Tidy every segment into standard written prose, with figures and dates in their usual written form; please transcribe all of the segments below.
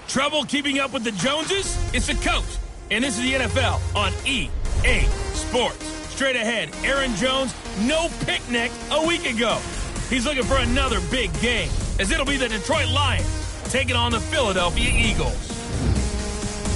Trouble keeping up with the Joneses? It's the coach. And this is the NFL on EA Sports. Straight ahead, Aaron Jones, no picnic a week ago. He's looking for another big game, as it'll be the Detroit Lions taking on the Philadelphia Eagles.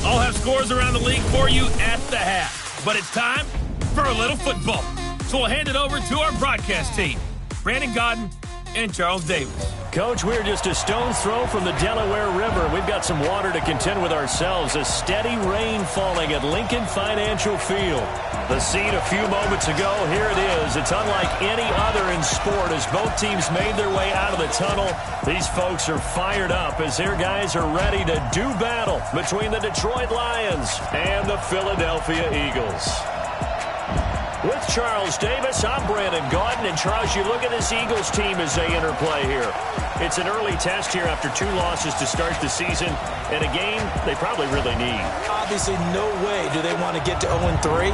I'll have scores around the league for you at the half. But it's time for a little football. So we'll hand it over to our broadcast team, Brandon Godden and Charles Davis. Coach, we're just a stone's throw from the Delaware River. We've got some water to contend with ourselves. A steady rain falling at Lincoln Financial Field. The scene a few moments ago, here it is. It's unlike any other in sport as both teams made their way out of the tunnel. These folks are fired up as their guys are ready to do battle between the Detroit Lions and the Philadelphia Eagles. With Charles Davis, I'm Brandon Godden. And Charles, you look at this Eagles team as they interplay here. It's an early test here after 2 losses to start the season, and a game they probably really need. Obviously, no way do they want to get to 0-3.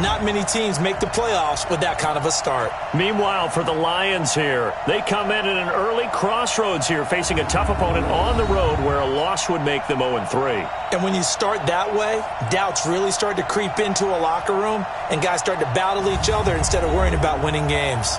Not many teams make the playoffs with that kind of a start. Meanwhile, for the Lions here, they come in at an early crossroads here, facing a tough opponent on the road where a loss would make them 0-3. And when you start that way, doubts really start to creep into a locker room, and guys start to battle each other instead of worrying about winning games.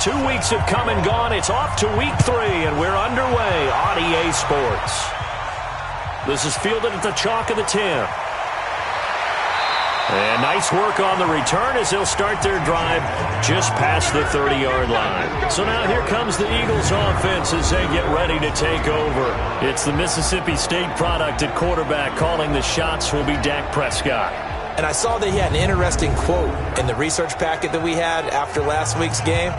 Two weeks have come and gone. It's off to week 3, and we're underway on EA Sports. This is fielded at the chalk of the 10. And nice work on the return as they'll start their drive just past the 30-yard line. So now here comes the Eagles offense as they get ready to take over. It's the Mississippi State product at quarterback. Calling the shots will be Dak Prescott. And I saw that he had an interesting quote in the research packet that we had after last week's game.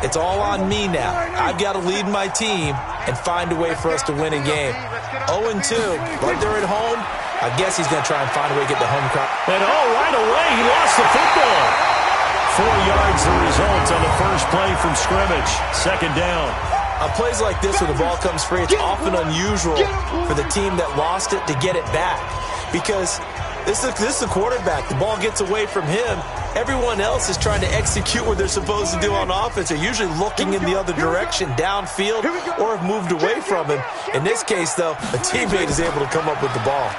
It's all on me now. I've got to lead my team and find a way for us to win a game. 0-2, but they're at home. I guess he's going to try and find a way to get the home crowd. And right away, he lost the football. 4 yards the result on the first play from scrimmage. Second down. On plays like this where the ball comes free, it's often unusual for the team that lost it to get it back. Because this is the quarterback. The ball gets away from him. Everyone else is trying to execute what they're supposed to do on offense. They're usually looking in the other direction, downfield, or have moved away from him. In this case, though, a teammate is able to come up with the ball.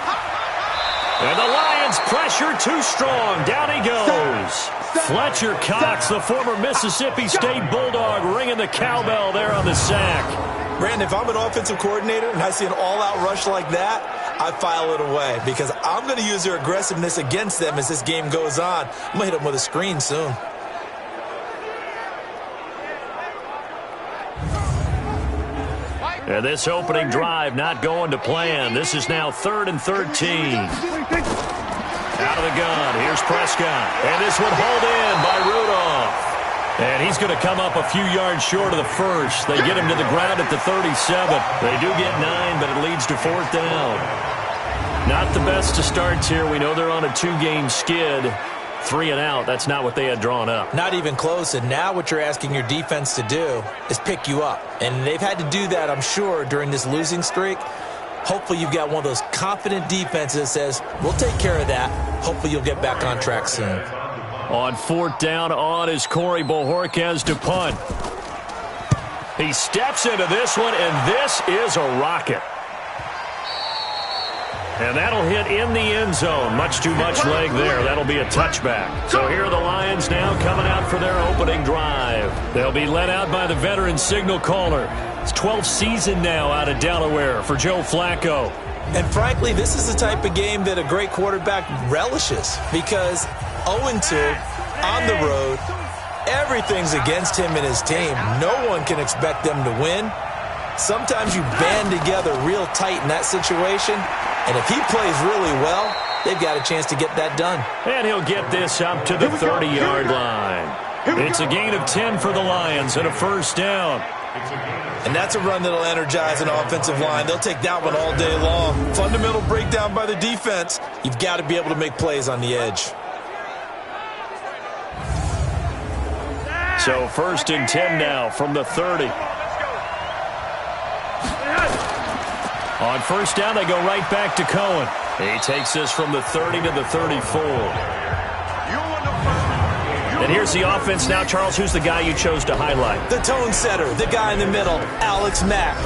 And the Lions pressure too strong. Down he goes. Fletcher Cox, the former Mississippi State Bulldog, ringing the cowbell there on the sack. Brandon, if I'm an offensive coordinator and I see an all-out rush like that, I file it away because I'm going to use their aggressiveness against them as this game goes on. I'm going to hit them with a screen soon. And this opening drive not going to plan. This is now 3rd and 13. Out of the gun. Here's Prescott. And this one hauled in by Rudolph. And he's going to come up a few yards short of the first. They get him to the ground at the 37. They do get 9, but it leads to 4th down. Not the best of starts here. We know they're on a 2-game skid. 3 and out. That's not what they had drawn up. Not even close. And now what you're asking your defense to do is pick you up. And they've had to do that, I'm sure, during this losing streak. Hopefully you've got one of those confident defenses that says, we'll take care of that. Hopefully you'll get back on track soon. On 4th down, on is Corey Bojorquez to punt. He steps into this one, and this is a rocket. And that'll hit in the end zone. Much too much leg there. That'll be a touchback. So here are the Lions now coming out for their opening drive. They'll be led out by the veteran signal caller. It's 12th season now out of Delaware for Joe Flacco. And frankly, this is the type of game that a great quarterback relishes because 0-2 on the road, everything's against him and his team. No one can expect them to win. Sometimes you band together real tight in that situation, and if he plays really well, they've got a chance to get that done. And he'll get this up to the 30-yard line. It's a gain of 10 for the Lions and a first down. And that's a run that'll energize an offensive line. They'll take that one all day long. Fundamental breakdown by the defense. You've got to be able to make plays on the edge. So 1st and 10 now from the 30. On 1st down, they go right back to Cohen. He takes this from the 30 to the 34. And here's the offense now. Charles, who's the guy you chose to highlight? The tone setter, the guy in the middle, Alex Mack.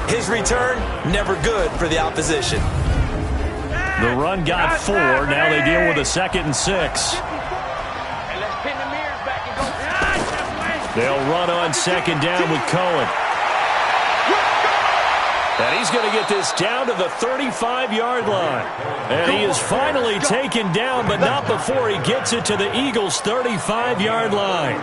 His return, never good for the opposition. The run got 4. Now they deal with a 2nd and 6. They'll run on 2nd down with Cohen. And he's going to get this down to the 35-yard line. And he is finally taken down, but not before he gets it to the Eagles' 35-yard line.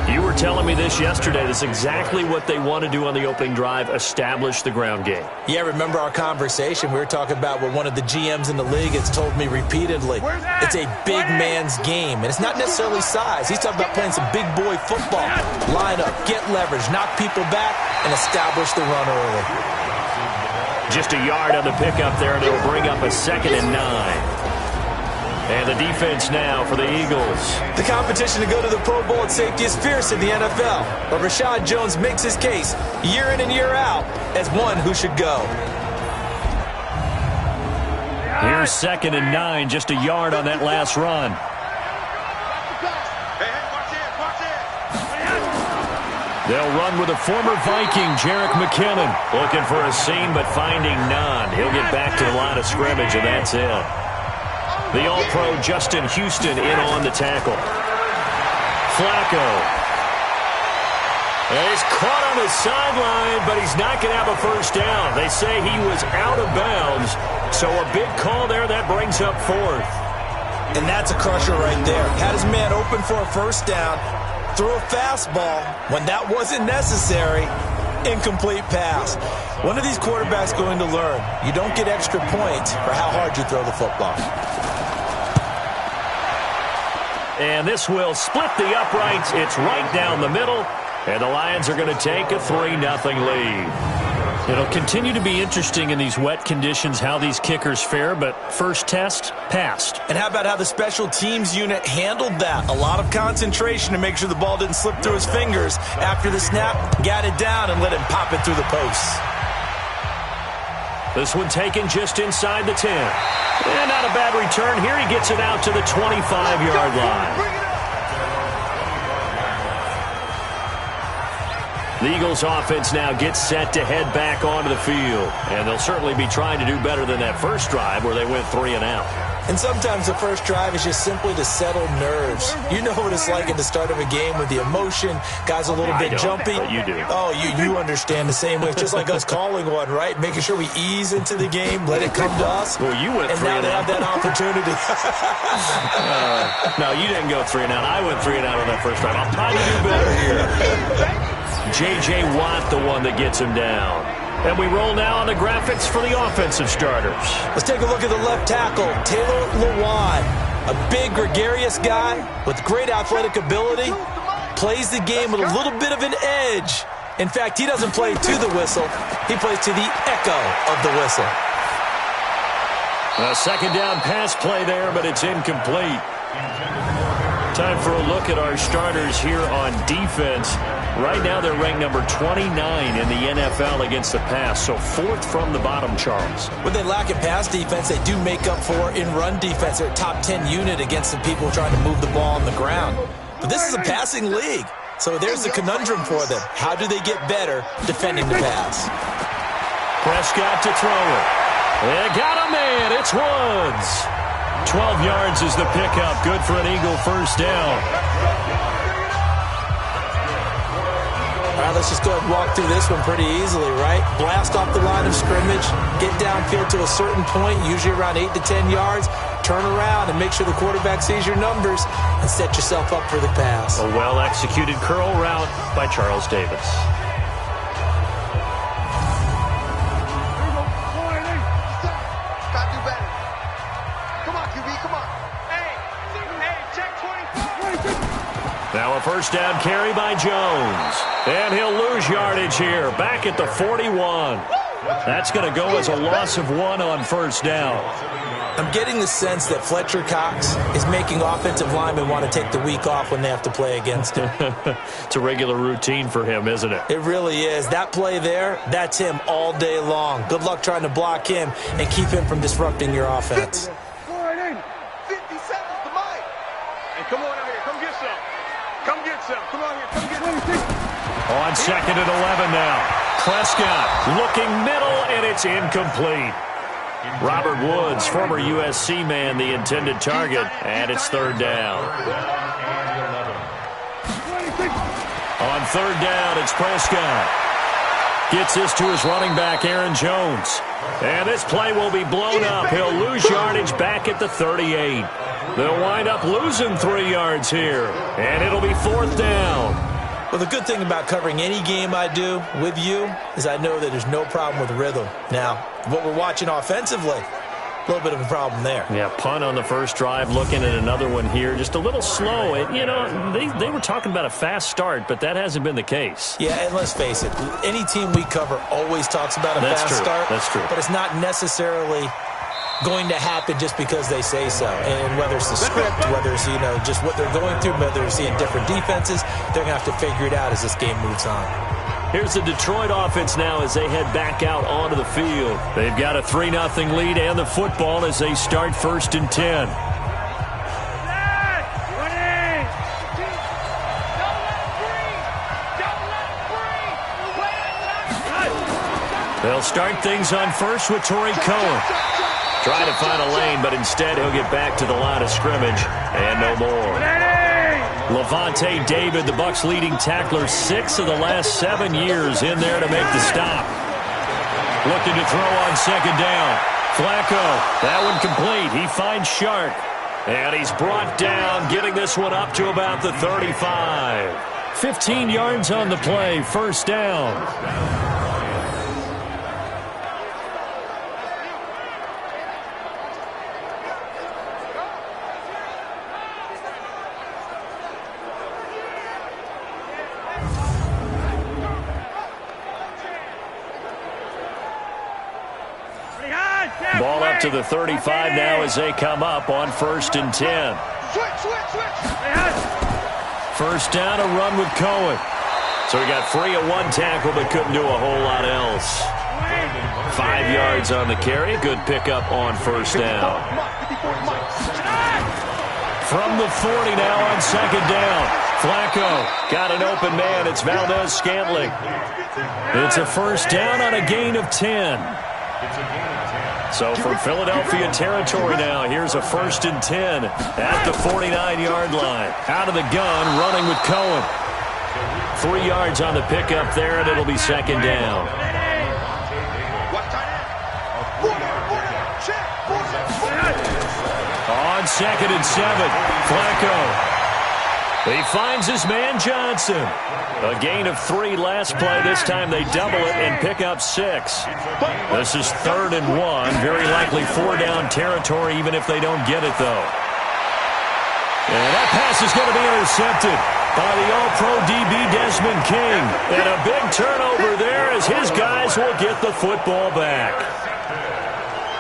You were telling me this yesterday. This is exactly what they want to do on the opening drive, establish the ground game. Yeah, remember our conversation? We were talking about what one of the GMs in the league has told me repeatedly. It's a big man's game, and it's not necessarily size. He's talking about playing some big boy football. Line up, get leverage, knock people back, and establish the run early. Just a yard on the pickup there, and it'll bring up a 2nd and 9. And the defense now for the Eagles. The competition to go to the Pro Bowl at safety is fierce in the NFL. But Rashad Jones makes his case year in and year out as one who should go. Here's 2nd and 9, just a yard on that last run. They'll run with a former Viking, Jerick McKinnon. Looking for a seam, but finding none. He'll get back to the line of scrimmage, and that's it. The All-Pro Justin Houston in on the tackle. Flacco. And he's caught on the sideline, but he's not going to have a first down. They say he was out of bounds, so a big call there. That brings up 4th. And that's a crusher right there. Had his man open for a first down, threw a fastball when that wasn't necessary. Incomplete pass. One of these quarterbacks going to learn. You don't get extra points for how hard you throw the football. And this will split the uprights. It's right down the middle. And the Lions are going to take a 3-0 lead. It'll continue to be interesting in these wet conditions how these kickers fare, but first test, passed. And how about how the special teams unit handled that? A lot of concentration to make sure the ball didn't slip through his fingers. After the snap, got it down and let him pop it through the posts. This one taken just inside the 10. And not a bad return here. He gets it out to the 25-yard line. The Eagles offense now gets set to head back onto the field. And they'll certainly be trying to do better than that first drive where they went 3 and out. And sometimes the first drive is just simply to settle nerves. You know what it's like at the start of a game with the emotion. Guys a little bit jumpy. But you do. Oh, you understand the same way. It's just like us calling one, right? Making sure we ease into the game, let it come to us. Well, you went 3 and out. And now they have that opportunity. No, you didn't go 3 and out. I went 3 and out on that first drive. I'm trying to do better here. J.J. Watt, the one that gets him down. And we roll now on the graphics for the offensive starters. Let's take a look at the left tackle, Taylor Lewan. A big, gregarious guy with great athletic ability. Plays the game with a little bit of an edge. In fact, he doesn't play to the whistle. He plays to the echo of the whistle. A second down pass play there, but it's incomplete. Time for a look at our starters here on defense. Right now, they're ranked number 29 in the NFL against the pass, so 4th from the bottom, Charles. When they lack in pass defense, they do make up for in run defense. They're a top 10 unit against the people trying to move the ball on the ground. But this is a passing league, so there's the conundrum for them. How do they get better defending the pass? Prescott to throw it. They got a man. It's Woods. 12 yards is the pickup. Good for an Eagle first down. All right, let's just go ahead and walk through this one pretty easily, right? Blast off the line of scrimmage, get downfield to a certain point, usually around 8 to 10 yards, turn around and make sure the quarterback sees your numbers and set yourself up for the pass. A well-executed curl route by Charles Davis. Now a first down carry by Jones. And he'll lose yardage here, back at the 41. That's going to go as a loss of 1 on first down. I'm getting the sense that Fletcher Cox is making offensive linemen want to take the week off when they have to play against him. It's a regular routine for him, isn't it? It really is. That play there, that's him all day long. Good luck trying to block him and keep him from disrupting your offense. 50 seconds to mine. And come on out here. Come get some. Come get some. Come on here. Come get some. On second and 11 now. Prescott looking middle, and it's incomplete. Robert Woods, former USC man, the intended target, and it's third down. On third down, it's Prescott. Gets this to his running back, Aaron Jones. And this play will be blown up. He'll lose yardage back at the 38. They'll wind up losing 3 yards here, and it'll be fourth down. Well, the good thing about covering any game I do with you is I know that there's no problem with rhythm. Now, what we're watching offensively, a little bit of a problem there. Yeah, punt on the first drive, looking at another one here. Just a little slow. They were talking about a fast start, but that hasn't been the case. Yeah, and let's face it, any team we cover always talks about a fast start. That's true. But it's not necessarily going to happen just because they say so. And whether it's the script, whether it's, just what they're going through, whether they're seeing different defenses, they're going to have to figure it out as this game moves on. Here's the Detroit offense now as they head back out onto the field. They've got a 3-0 lead and the football as they start first and 10. They'll start things on first with Torrey Cohen. Trying to find a lane, but instead he'll get back to the line of scrimmage, and no more. Levante David, the Bucs' leading tackler, 6 of the last 7 years in there to make the stop. Looking to throw on second down. Flacco, that one complete. He finds Shark, and he's brought down, getting this one up to about the 35. 15 yards on the play, first down. Ball up to the 35 now as they come up on first and 10. First down, a run with Cohen. So he got free of 1 tackle but couldn't do a whole lot else. 5 yards on the carry. Good pickup on first down. From the 40 now on second down. Flacco got an open man. It's Valdez-Scantling. It's a first down on a gain of 10. So from Philadelphia territory now, here's a first and 10 at the 49-yard line. Out of the gun, running with Cohen. 3 yards on the pickup there, and it'll be second down. On second and 7, Flacco. He finds his man Johnson. A gain of 3 last play. This time they double it and pick up 6. This is third and 1. Very likely 4-down territory even if they don't get it, though. And that pass is going to be intercepted by the All-Pro DB Desmond King. And a big turnover there as his guys will get the football back.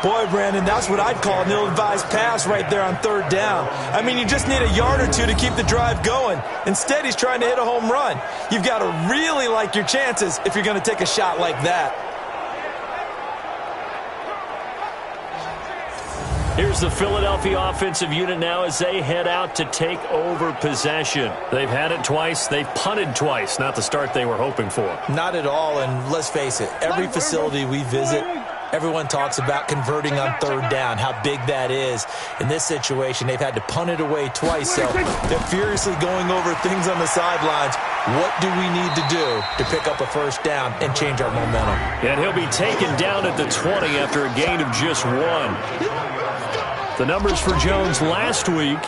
Boy, Brandon, that's what I'd call an ill-advised pass right there on third down. I mean, you just need a yard or 2 to keep the drive going. Instead, he's trying to hit a home run. You've got to really like your chances if you're going to take a shot like that. Here's the Philadelphia offensive unit now as they head out to take over possession. They've had it twice. They've punted twice. Not the start they were hoping for. Not at all, and let's face it, every facility we visit, everyone talks about converting on third down, how big that is. In this situation, they've had to punt it away twice, so they're furiously going over things on the sidelines. What do we need to do to pick up a first down and change our momentum? And he'll be taken down at the 20 after a gain of just 1. The numbers for Jones last week,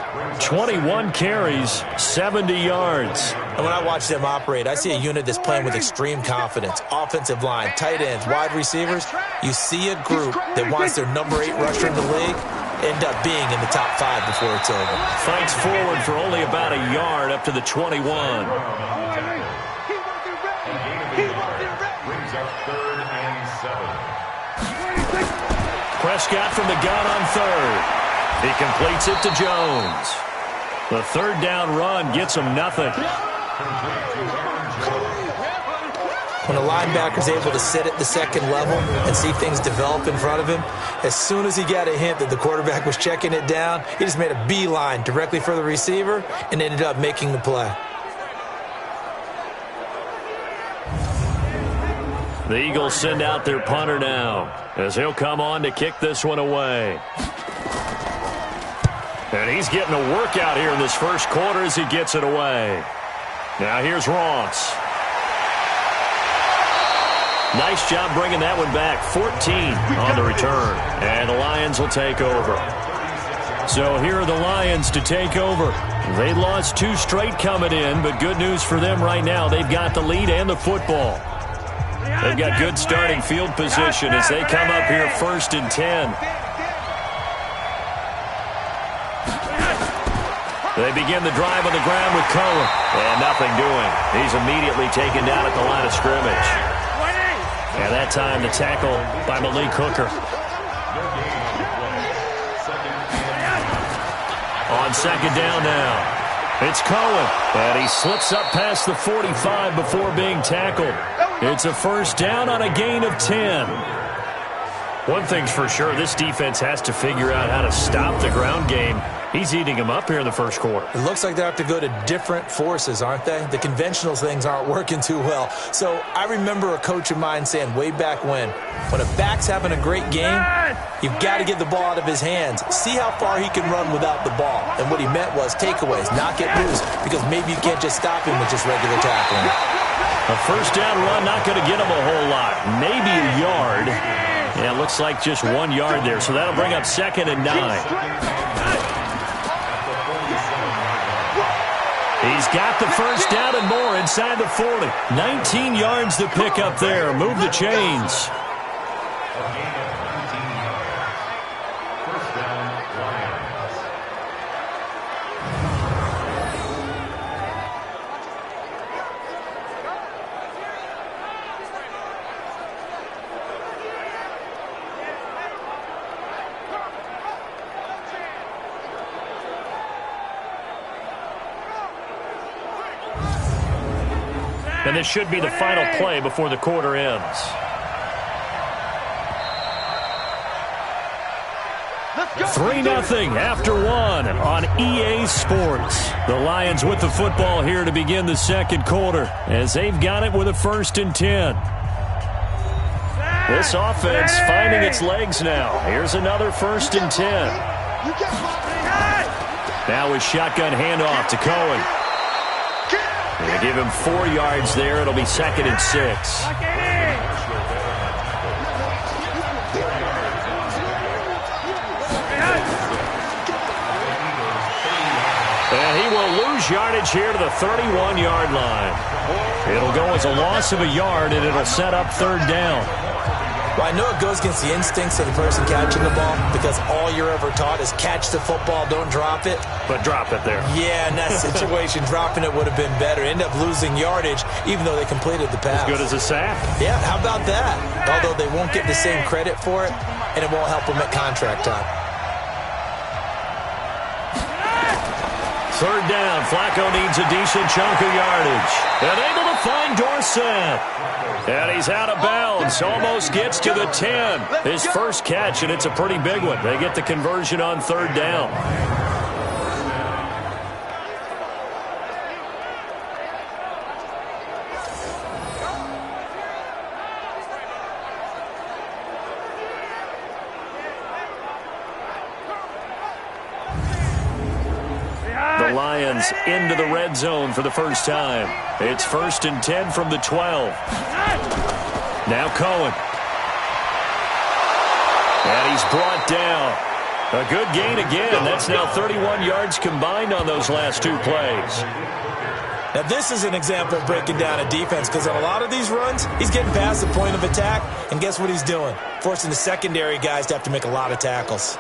21 carries, 70 yards. And when I watch them operate, I see a unit that's playing with extreme confidence. Offensive line, tight ends, wide receivers. You see a group that wants their number 8 rusher in the league. end up being in the top 5 before it's over. Fights forward for only about a yard up to the 21. Prescott from the gun on third. He completes it to Jones. The third down run gets him nothing. When a linebacker's able to sit at the second level and see things develop in front of him, as soon as he got a hint that the quarterback was checking it down, he just made a beeline directly for the receiver and ended up making the play. The Eagles send out their punter now as he'll come on to kick this one away. And he's getting a workout here in this first quarter as he gets it away. Now here's Ross. Nice job bringing that one back. 14 on the return. And the Lions will take over. So here are the Lions to take over. They lost 2 straight coming in, but good news for them right now. They've got the lead and the football. They've got good starting field position as they come up here 1st and 10. They begin the drive on the ground with Cohen. And nothing doing. He's immediately taken down at the line of scrimmage. And that time the tackle by Malik Hooker. On second down now. It's Cohen. And he slips up past the 45 before being tackled. It's a first down on a gain of 10. One thing's for sure, this defense has to figure out how to stop the ground game. He's eating them up here in the first quarter. It looks like they have to go to different forces, aren't they? The conventional things aren't working too well. So I remember a coach of mine saying way back when a back's having a great game, you've got to get the ball out of his hands. See how far he can run without the ball. And what he meant was takeaways, not get loose, because maybe you can't just stop him with just regular tackling. A first down run, not going to get him a whole lot. Maybe a yard. Yeah, it looks like just 1 yard there. So that'll bring up 2nd and 9. He's got the first down and more inside the 40. 19 yards to pick up there. Move the chains. And this should be the final play before the quarter ends. Let's go. 3-0 after 1 on EA Sports. The Lions with the football here to begin the second quarter as they've got it with a 1st and 10. This offense finding its legs now. Here's another 1st and 10. Now with shotgun handoff to Cohen. They give him 4 yards there. It'll be 2nd and 6. And he will lose yardage here to the 31-yard line. It'll go as a loss of a yard, and it'll set up 3rd down. Well, I know it goes against the instincts of the person catching the ball because all you're ever taught is catch the football, don't drop it. But drop it there. Yeah, in that situation, dropping it would have been better. End up losing yardage even though they completed the pass. As good as a sack. Yeah, how about that? Although they won't get the same credit for it, and it won't help them at contract time. 3rd down. Flacco needs a decent chunk of yardage. And able to find Dorsett. And he's out of bounds. Almost gets to the 10. His first catch, and it's a pretty big one. They get the conversion on 3rd down. The Lions into the red zone for the first time. It's 1st and 10 from the 12. Now Cohen. And he's brought down. A good gain again. That's now 31 yards combined on those last 2 plays. Now, this is an example of breaking down a defense because on a lot of these runs, he's getting past the point of attack, and guess what he's doing? Forcing the secondary guys to have to make a lot of tackles.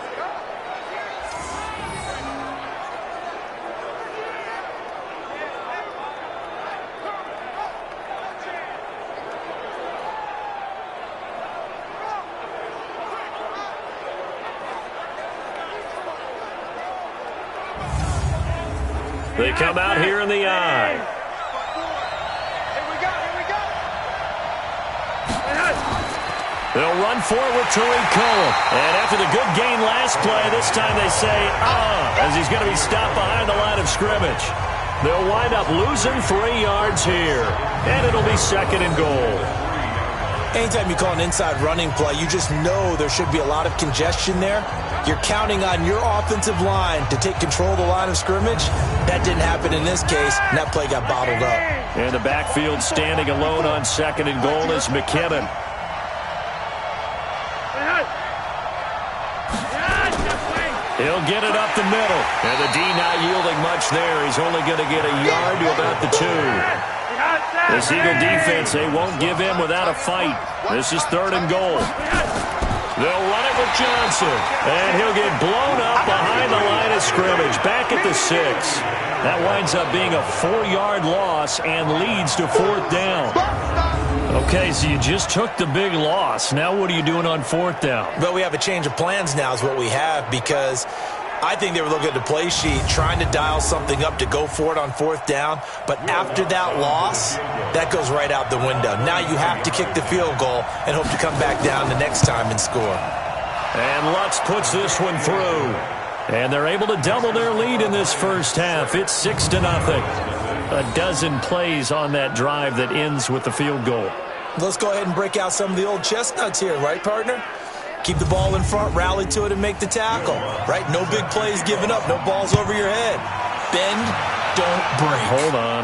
They come out here in the I. Here we go. They'll run for it with Tariq Cohen. And after the good gain last play, this time they say, as he's going to be stopped behind the line of scrimmage. They'll wind up losing 3 yards here. And it'll be 2nd and goal. Anytime you call an inside running play, you just know there should be a lot of congestion there. You're counting on your offensive line to take control of the line of scrimmage. That didn't happen in this case, and that play got bottled up. And the backfield standing alone on 2nd and goal is McKinnon. He'll get it up the middle. And the D not yielding much there. He's only going to get a yard to about the 2. This Eagle defense, they won't give in without a fight. This is 3rd and goal. They'll run it with Johnson. And he'll get blown up behind the line of scrimmage. Back at the 6. That winds up being a 4-yard loss and leads to 4th down. Okay, so you just took the big loss. Now what are you doing on 4th down? Well, we have a change of plans now is what we have, because I think they were looking at the play sheet, trying to dial something up to go for it on 4th down. But after that loss, that goes right out the window. Now you have to kick the field goal and hope to come back down the next time and score. And Lutz puts this one through. And they're able to double their lead in this first half. It's 6-0. A dozen plays on that drive that ends with the field goal. Let's go ahead and break out some of the old chestnuts here, right, partner? Keep the ball in front, rally to it, and make the tackle, right? No big plays given up, no balls over your head. Bend, don't break.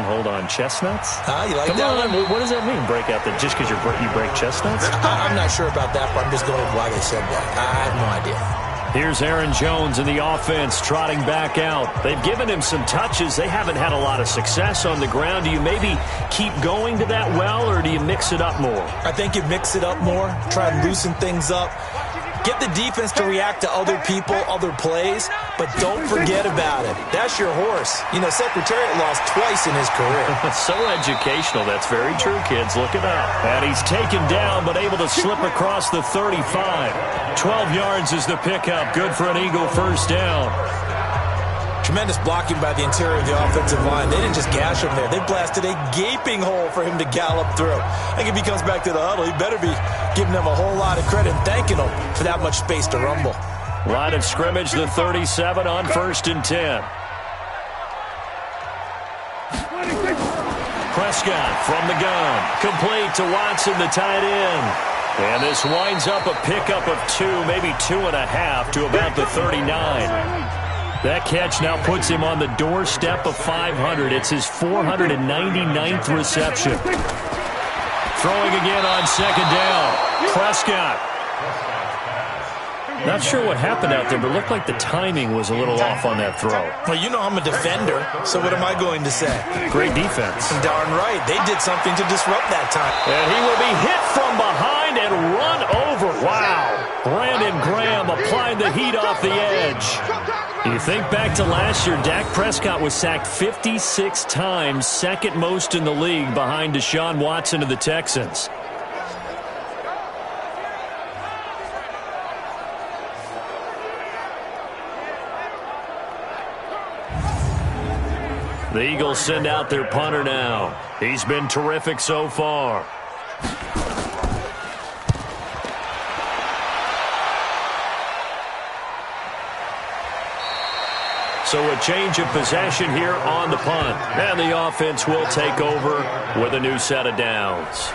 Hold on. Chestnuts? You like Come that on. one? What does that mean, break out? Just because you break chestnuts? I'm not sure about that, but I'm just going with why they said that. I have no idea. Here's Aaron Jones in the offense trotting back out. They've given him some touches. They haven't had a lot of success on the ground. Do you maybe keep going to that well, or do you mix it up more? I think you mix it up more, try and loosen things up. Get the defense to react to other people, other plays, but don't forget about it. That's your horse. You know, Secretariat lost twice in his career. So educational. That's very true, kids. Look it up. And he's taken down, but able to slip across the 35. 12 yards is the pickup. Good for an Eagle first down. Tremendous blocking by the interior of the offensive line. They didn't just gash him there. They blasted a gaping hole for him to gallop through. I think if he comes back to the huddle, he better be giving them a whole lot of credit and thanking them for that much space to rumble. Line of scrimmage, the 37 on 1st and 10. Prescott from the gun. Complete to Watson, the tight end. And this winds up a pickup of 2, maybe 2.5 to about the 39. That catch now puts him on the doorstep of 500. It's his 499th reception. Throwing again on 2nd down. Prescott. Not sure what happened out there, but it looked like the timing was a little off on that throw. Well, you know I'm a defender, so what am I going to say? Great defense. Darn right. They did something to disrupt that time. And he will be hit from behind and run over. Wow. Brandon Graham applied the heat off the edge. You think back to last year, Dak Prescott was sacked 56 times, 2nd most in the league behind Deshaun Watson of the Texans. The Eagles send out their punter now. He's been terrific so far. So a change of possession here on the punt. And the offense will take over with a new set of downs.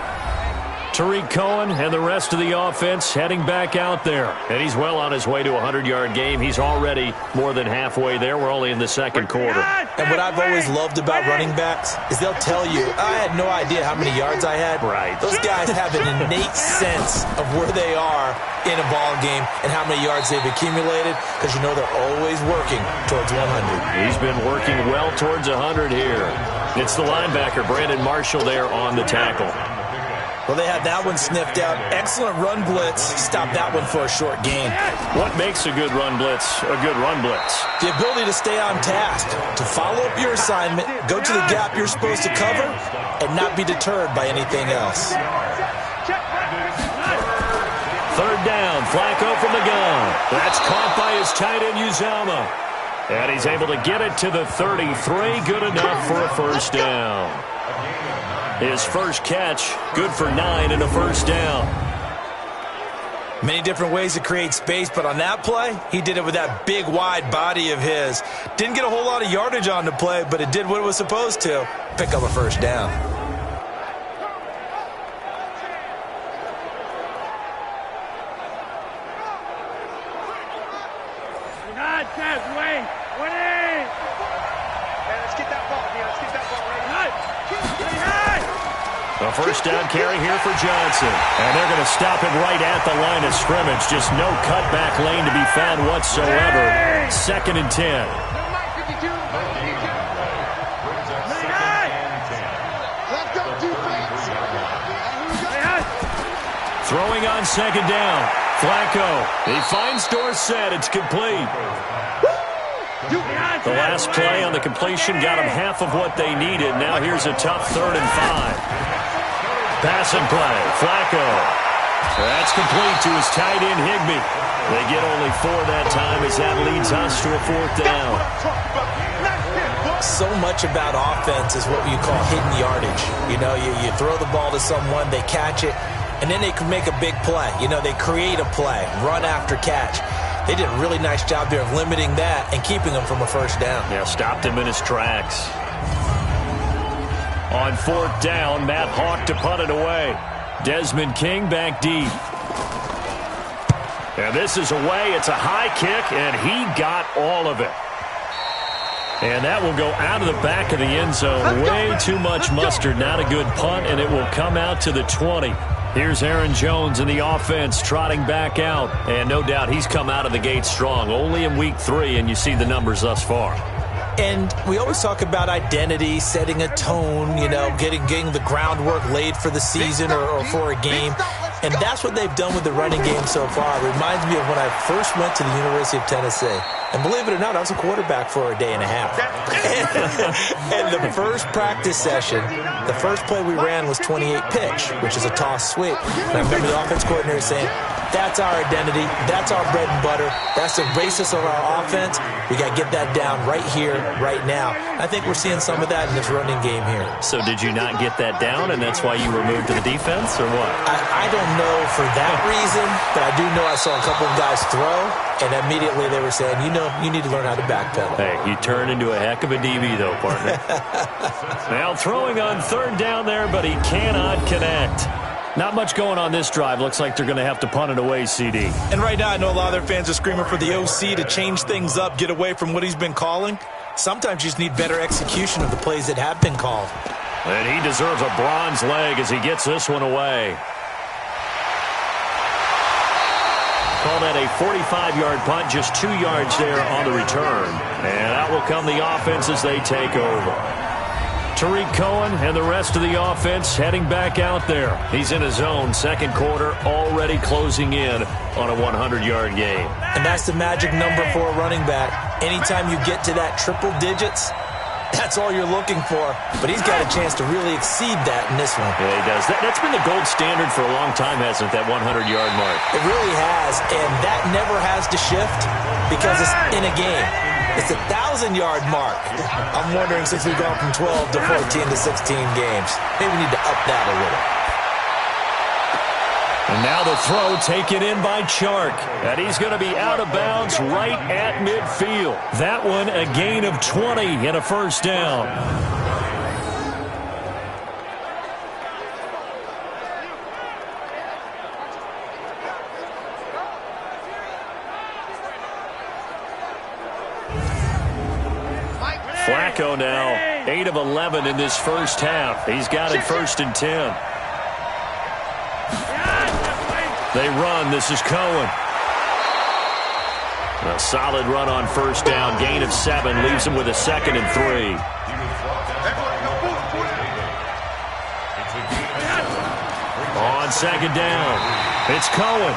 Tariq Cohen and the rest of the offense heading back out there. And he's well on his way to a 100-yard game. He's already more than halfway there. We're only in the 2nd quarter. And what I've always loved about running backs is they'll tell you, I had no idea how many yards I had. Right. Those guys have an innate sense of where they are in a ball game and how many yards they've accumulated, because you know they're always working towards 100. He's been working well towards 100 here. It's the linebacker, Brandon Marshall, there on the tackle. Well, they had that one sniffed out. Excellent run blitz. Stopped that one for a short gain. What makes a good run blitz a good run blitz? The ability to stay on task, to follow up your assignment, go to the gap you're supposed to cover, and not be deterred by anything else. 3rd down, Flacco from the gun. That's caught by his tight end, Uzomah. And he's able to get it to the 33. Good enough for a first down. His first catch, good for 9 and a first down. Many different ways to create space, but on that play, he did it with that big, wide body of his. Didn't get a whole lot of yardage on the play, but it did what it was supposed to. Pick up a first down. A first down carry here for Johnson. And they're going to stop him right at the line of scrimmage. Just no cutback lane to be found whatsoever. 2nd and 10. Throwing on 2nd down. Flacco. He finds Dorsett. It's complete. The last play on the completion got him half of what they needed. Now here's a tough 3rd and 5. Passing play, Flacco. That's complete to his tight end, Higbee. They get only 4 that time as that leads us to a 4th down. So much about offense is what you call hidden yardage. You know, you throw the ball to someone, they catch it, and then they can make a big play. You know, they create a play, run after catch. They did a really nice job there of limiting that and keeping him from a first down. Yeah, stopped him in his tracks. On 4th down, Matt Hawk to punt it away. Desmond King back deep. And this is away. It's a high kick, and he got all of it. And that will go out of the back of the end zone. Way too much mustard. Not a good punt, and it will come out to the 20. Here's Aaron Jones in the offense trotting back out. And no doubt he's come out of the gate strong. Only in week 3, and you see the numbers thus far. And we always talk about identity, setting a tone, you know, getting the groundwork laid for the season or for a game. And that's what they've done with the running game so far. It reminds me of when I first went to the University of Tennessee. And believe it or not, I was a quarterback for a day and a half. And the first practice session, the first play we ran was 28 pitch, which is a toss sweep. And I remember the offense coordinator saying, that's our identity. That's our bread and butter. That's the basis of our offense. We got to get that down right here, right now. I think we're seeing some of that in this running game here. So did you not get that down, and that's why you were moved to the defense, or what? I don't know for that reason, but I do know I saw a couple of guys throw, and immediately they were saying, you know, you need to learn how to backpedal. Hey, you turn into a heck of a DB, though, partner. Now throwing on 3rd down there, but he cannot connect. Not much going on this drive. Looks like they're going to have to punt it away, CD. And right now, I know a lot of their fans are screaming for the OC to change things up, get away from what he's been calling. Sometimes you just need better execution of the plays that have been called. And he deserves a bronze leg as he gets this one away. Call that a 45-yard punt, just 2 yards there on the return. And out will come the offense as they take over. Tariq Cohen and the rest of the offense heading back out there. He's in his own 2nd quarter, already closing in on a 100-yard game. And that's the magic number for a running back. Anytime you get to that triple digits, that's all you're looking for. But he's got a chance to really exceed that in this one. Yeah, he does. That's been the gold standard for a long time, hasn't it, that 100-yard mark? It really has, and that never has to shift because it's in a game. It's a 1,000-yard mark. I'm wondering, since we've gone from 12 to 14 to 16 games, maybe we need to up that a little. And now the throw taken in by Chark. And he's going to be out of bounds right at midfield. That one a gain of 20 and a first down. Flacco now 8 of 11 in this first half. He's got it 1st and 10. They run. This is Cohen. A solid run on first down. Gain of 7. Leaves him with a 2nd and 3. On 2nd down, it's Cohen.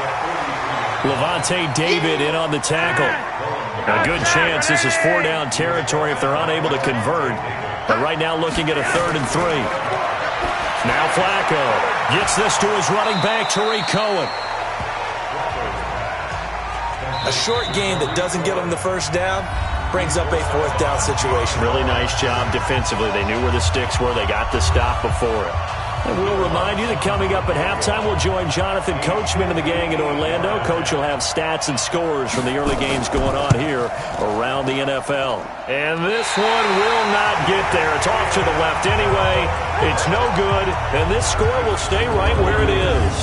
Levante David in on the tackle. A good chance this is 4-down territory if they're unable to convert. But right now looking at a 3rd and 3. Now Flacco gets this to his running back, Tariq Cohen. A short game that doesn't get him the first down, brings up a 4th down situation. Really nice job defensively. They knew where the sticks were. They got the stop before it. And we'll remind you that coming up at halftime, we'll join Jonathan Coachman and the gang in Orlando. Coach will have stats and scores from the early games going on here around the NFL. And this one will not get there. It's off to the left anyway. It's no good, and this score will stay right where it is.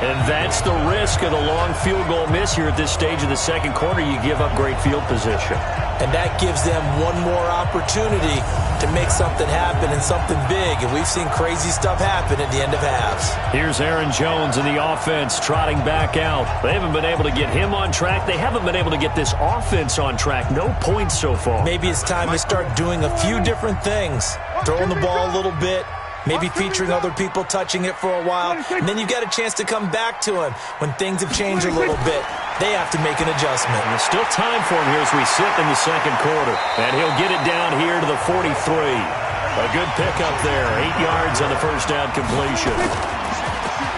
And that's the risk of the long field goal miss here at this stage of the second quarter. You give up great field position. And that gives them one more opportunity to make something happen and something big. And we've seen crazy stuff happen at the end of halves. Here's Aaron Jones in the offense trotting back out. They haven't been able to get him on track. They haven't been able to get this offense on track. No points so far. Maybe it's time to start doing a few different things. Throwing the ball a little bit. Maybe featuring other people touching it for a while. And then you've got a chance to come back to him when things have changed a little bit. They have to make an adjustment. And there's still time for him here as we sit in the second quarter. And he'll get it down here to the 43. A good pickup there. 8 yards on the first down completion.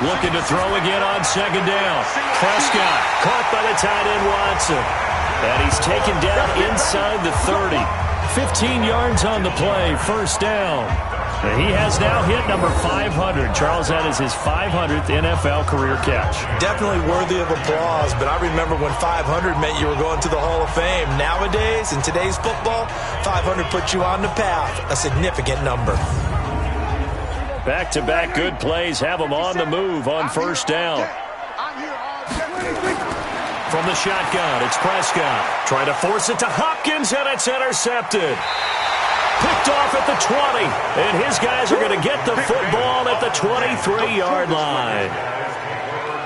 Looking to throw again on second down. Prescott caught by the tight end Watson. And he's taken down inside the 30. 15 yards on the play. First down. And he has now hit number 500. Charles, that is his 500th NFL career catch. Definitely worthy of applause, but I remember when 500 meant you were going to the Hall of Fame. Nowadays, in today's football, 500 puts you on the path, a significant number. Back-to-back good plays have him on the move on first down. From the shotgun, it's Prescott. Trying to force it to Hopkins, and it's intercepted. Picked off at the 20, and his guys are going to get the football at the 23-yard line.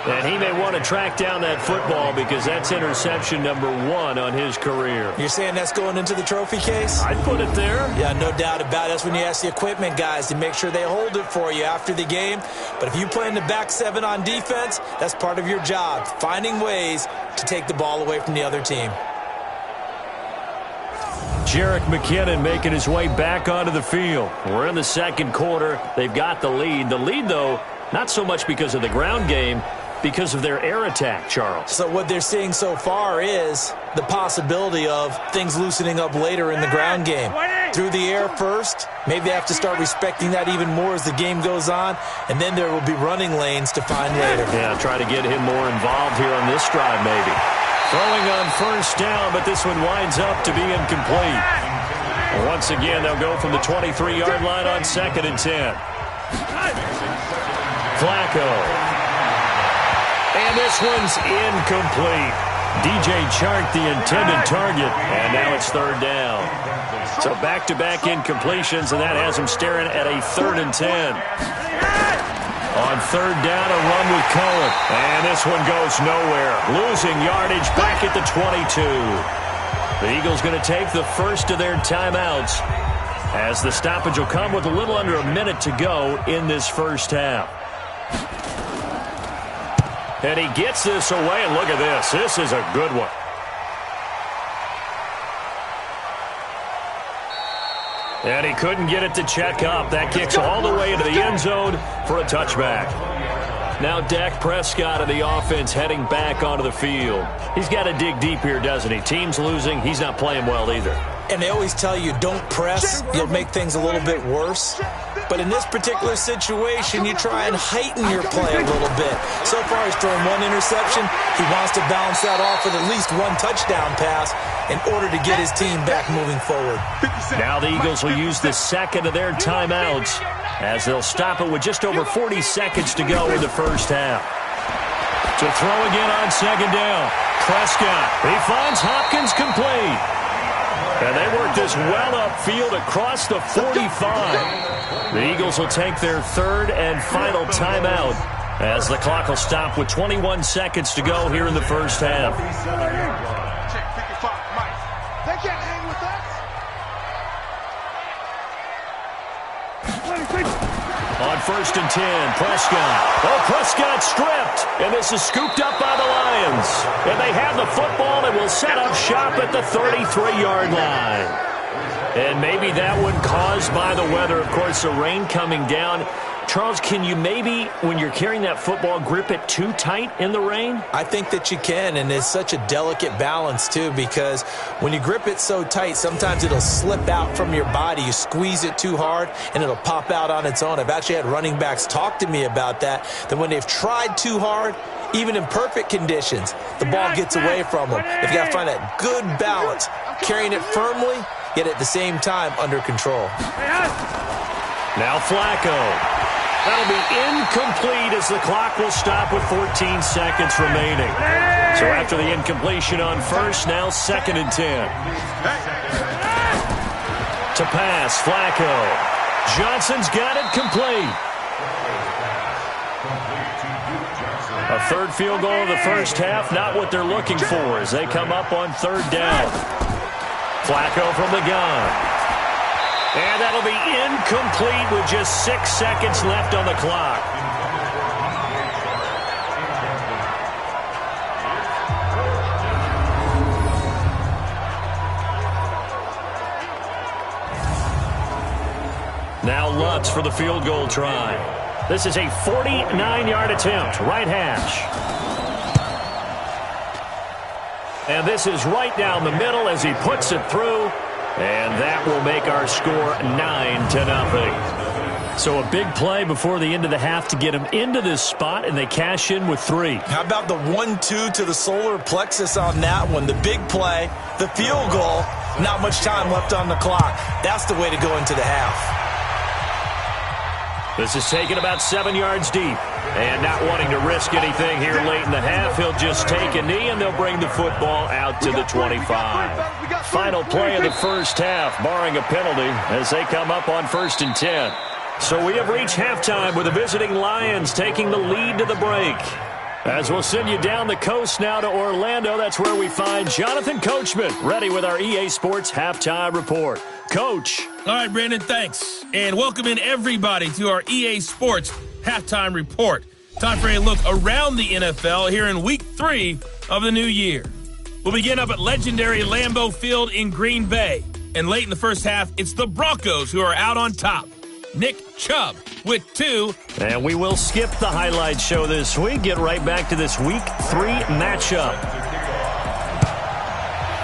And he may want to track down that football because that's interception number 1 on his career. You're saying that's going into the trophy case? I'd put it there. Yeah, no doubt about it. That's when you ask the equipment guys to make sure they hold it for you after the game. But if you play in the back 7 on defense, that's part of your job, finding ways to take the ball away from the other team. Jerick McKinnon making his way back onto the field. We're in the second quarter. They've got the lead. The lead, though, not so much because of the ground game, because of their air attack, Charles. So what they're seeing so far is the possibility of things loosening up later in the ground game. Through the air first, maybe they have to start respecting that even more as the game goes on, and then there will be running lanes to find later. Yeah, try to get him more involved here on this drive, maybe. Throwing on first down, but this one winds up to be incomplete. Once again, they'll go from the 23-yard line on 2nd and 10. Flacco. And this one's incomplete. DJ Chark, the intended target, and now it's 3rd down. So back-to-back incompletions, and that has him staring at a 3rd and 10. On 3rd down, a run with Cohen. And this one goes nowhere. Losing yardage back at the 22. The Eagles going to take the first of their timeouts as the stoppage will come with a little under a minute to go in this first half. And he gets this away, and look at this. This is a good one. And he couldn't get it to check up. That kicks all the way into the end zone for a touchback. Now Dak Prescott of the offense heading back onto the field. He's got to dig deep here, doesn't he? Team's losing. He's not playing well either. And they always tell you, don't press. You'll make things a little bit worse. But in this particular situation, you try and heighten your play a little bit. So far, he's thrown 1 interception. He wants to balance that off with at least 1 touchdown pass in order to get his team back moving forward. Now the Eagles will use the second of their timeouts as they'll stop it with just over 40 seconds to go in the first half. To throw again on 2nd down. Prescott. He finds Hopkins complete. And they work this well upfield across the 45. The Eagles will take their 3rd and final timeout as the clock will stop with 21 seconds to go here in the first half. They can't hang with us. On 1st and 10, Prescott. Oh, Prescott stripped, and this is scooped up by the Lions. And they have the football and will set up shop at the 33-yard line. And maybe that one caused by the weather. Of course, the rain coming down. Charles, can you maybe, when you're carrying that football, grip it too tight in the rain? I think that you can, and it's such a delicate balance, too, because when you grip it so tight, sometimes it'll slip out from your body. You squeeze it too hard, and it'll pop out on its own. I've actually had running backs talk to me about that when they've tried too hard, even in perfect conditions, the ball gets away from them. They've got to find that good balance, carrying it firmly, yet at the same time under control. Now Flacco. That'll be incomplete as the clock will stop with 14 seconds remaining. So after the incompletion on first, now 2nd and 10. To pass, Flacco. Johnson's got it complete. A third field goal of the first half, not what they're looking for as they come up on 3rd down. Flacco from the gun. And that'll be incomplete with just 6 seconds left on the clock. Now Lutz for the field goal try. This is a 49-yard attempt, right hash. And this is right down the middle as he puts it through. And that will make our score 9-0. So a big play before the end of the half to get them into this spot, and they cash in with 3. How about the 1-2 to the solar plexus on that one? The big play, the field goal, not much time left on the clock. That's the way to go into the half. This is taken about 7 yards deep. And not wanting to risk anything here late in the half, he'll just take a knee, and they'll bring the football out to the 25. Final play of the first half, barring a penalty, as they come up on 1st and 10. So we have reached halftime with the visiting Lions taking the lead to the break. As we'll send you down the coast now to Orlando, that's where we find Jonathan Coachman, ready with our EA Sports Halftime Report. Coach. All right, Brandon, thanks. And welcome in everybody to our EA Sports Halftime Report. Time for a look around the NFL here in Week 3 of the new year. We'll begin up at legendary Lambeau Field in Green Bay. And late in the first half, it's the Broncos who are out on top. Nick Chubb with 2. And we will skip the highlight show this week. Get right back to this Week 3 matchup.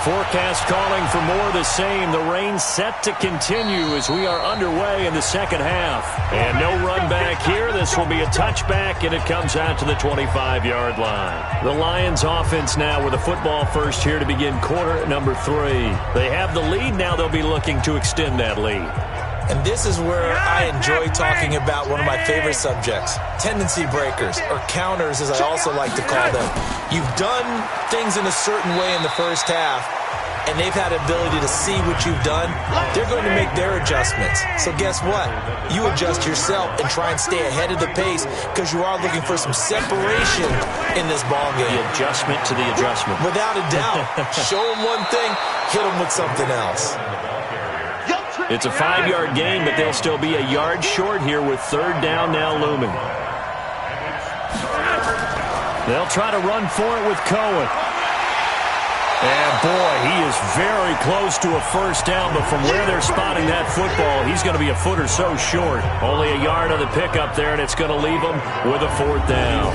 Forecast calling for more of the same. The rain set to continue as we are underway in the second half. And no run back here. This will be a touchback, and it comes out to the 25-yard line. The Lions offense now with a football first here to begin quarter number 3. They have the lead. Now they'll be looking to extend that lead. And this is where I enjoy talking about one of my favorite subjects, tendency breakers, or counters as I also like to call them. You've done things in a certain way in the first half, and they've had ability to see what you've done. They're going to make their adjustments. So guess what? You adjust yourself and try and stay ahead of the pace because you are looking for some separation in this ball game. The adjustment to the adjustment. Without a doubt. Show them one thing, hit them with something else. It's a 5-yard gain, but they'll still be a yard short here with 3rd down now looming. They'll try to run for it with Cohen. And, boy, he is very close to a first down, but from where they're spotting that football, he's going to be a foot or so short. Only a yard on the pickup there, and it's going to leave him with a 4th down.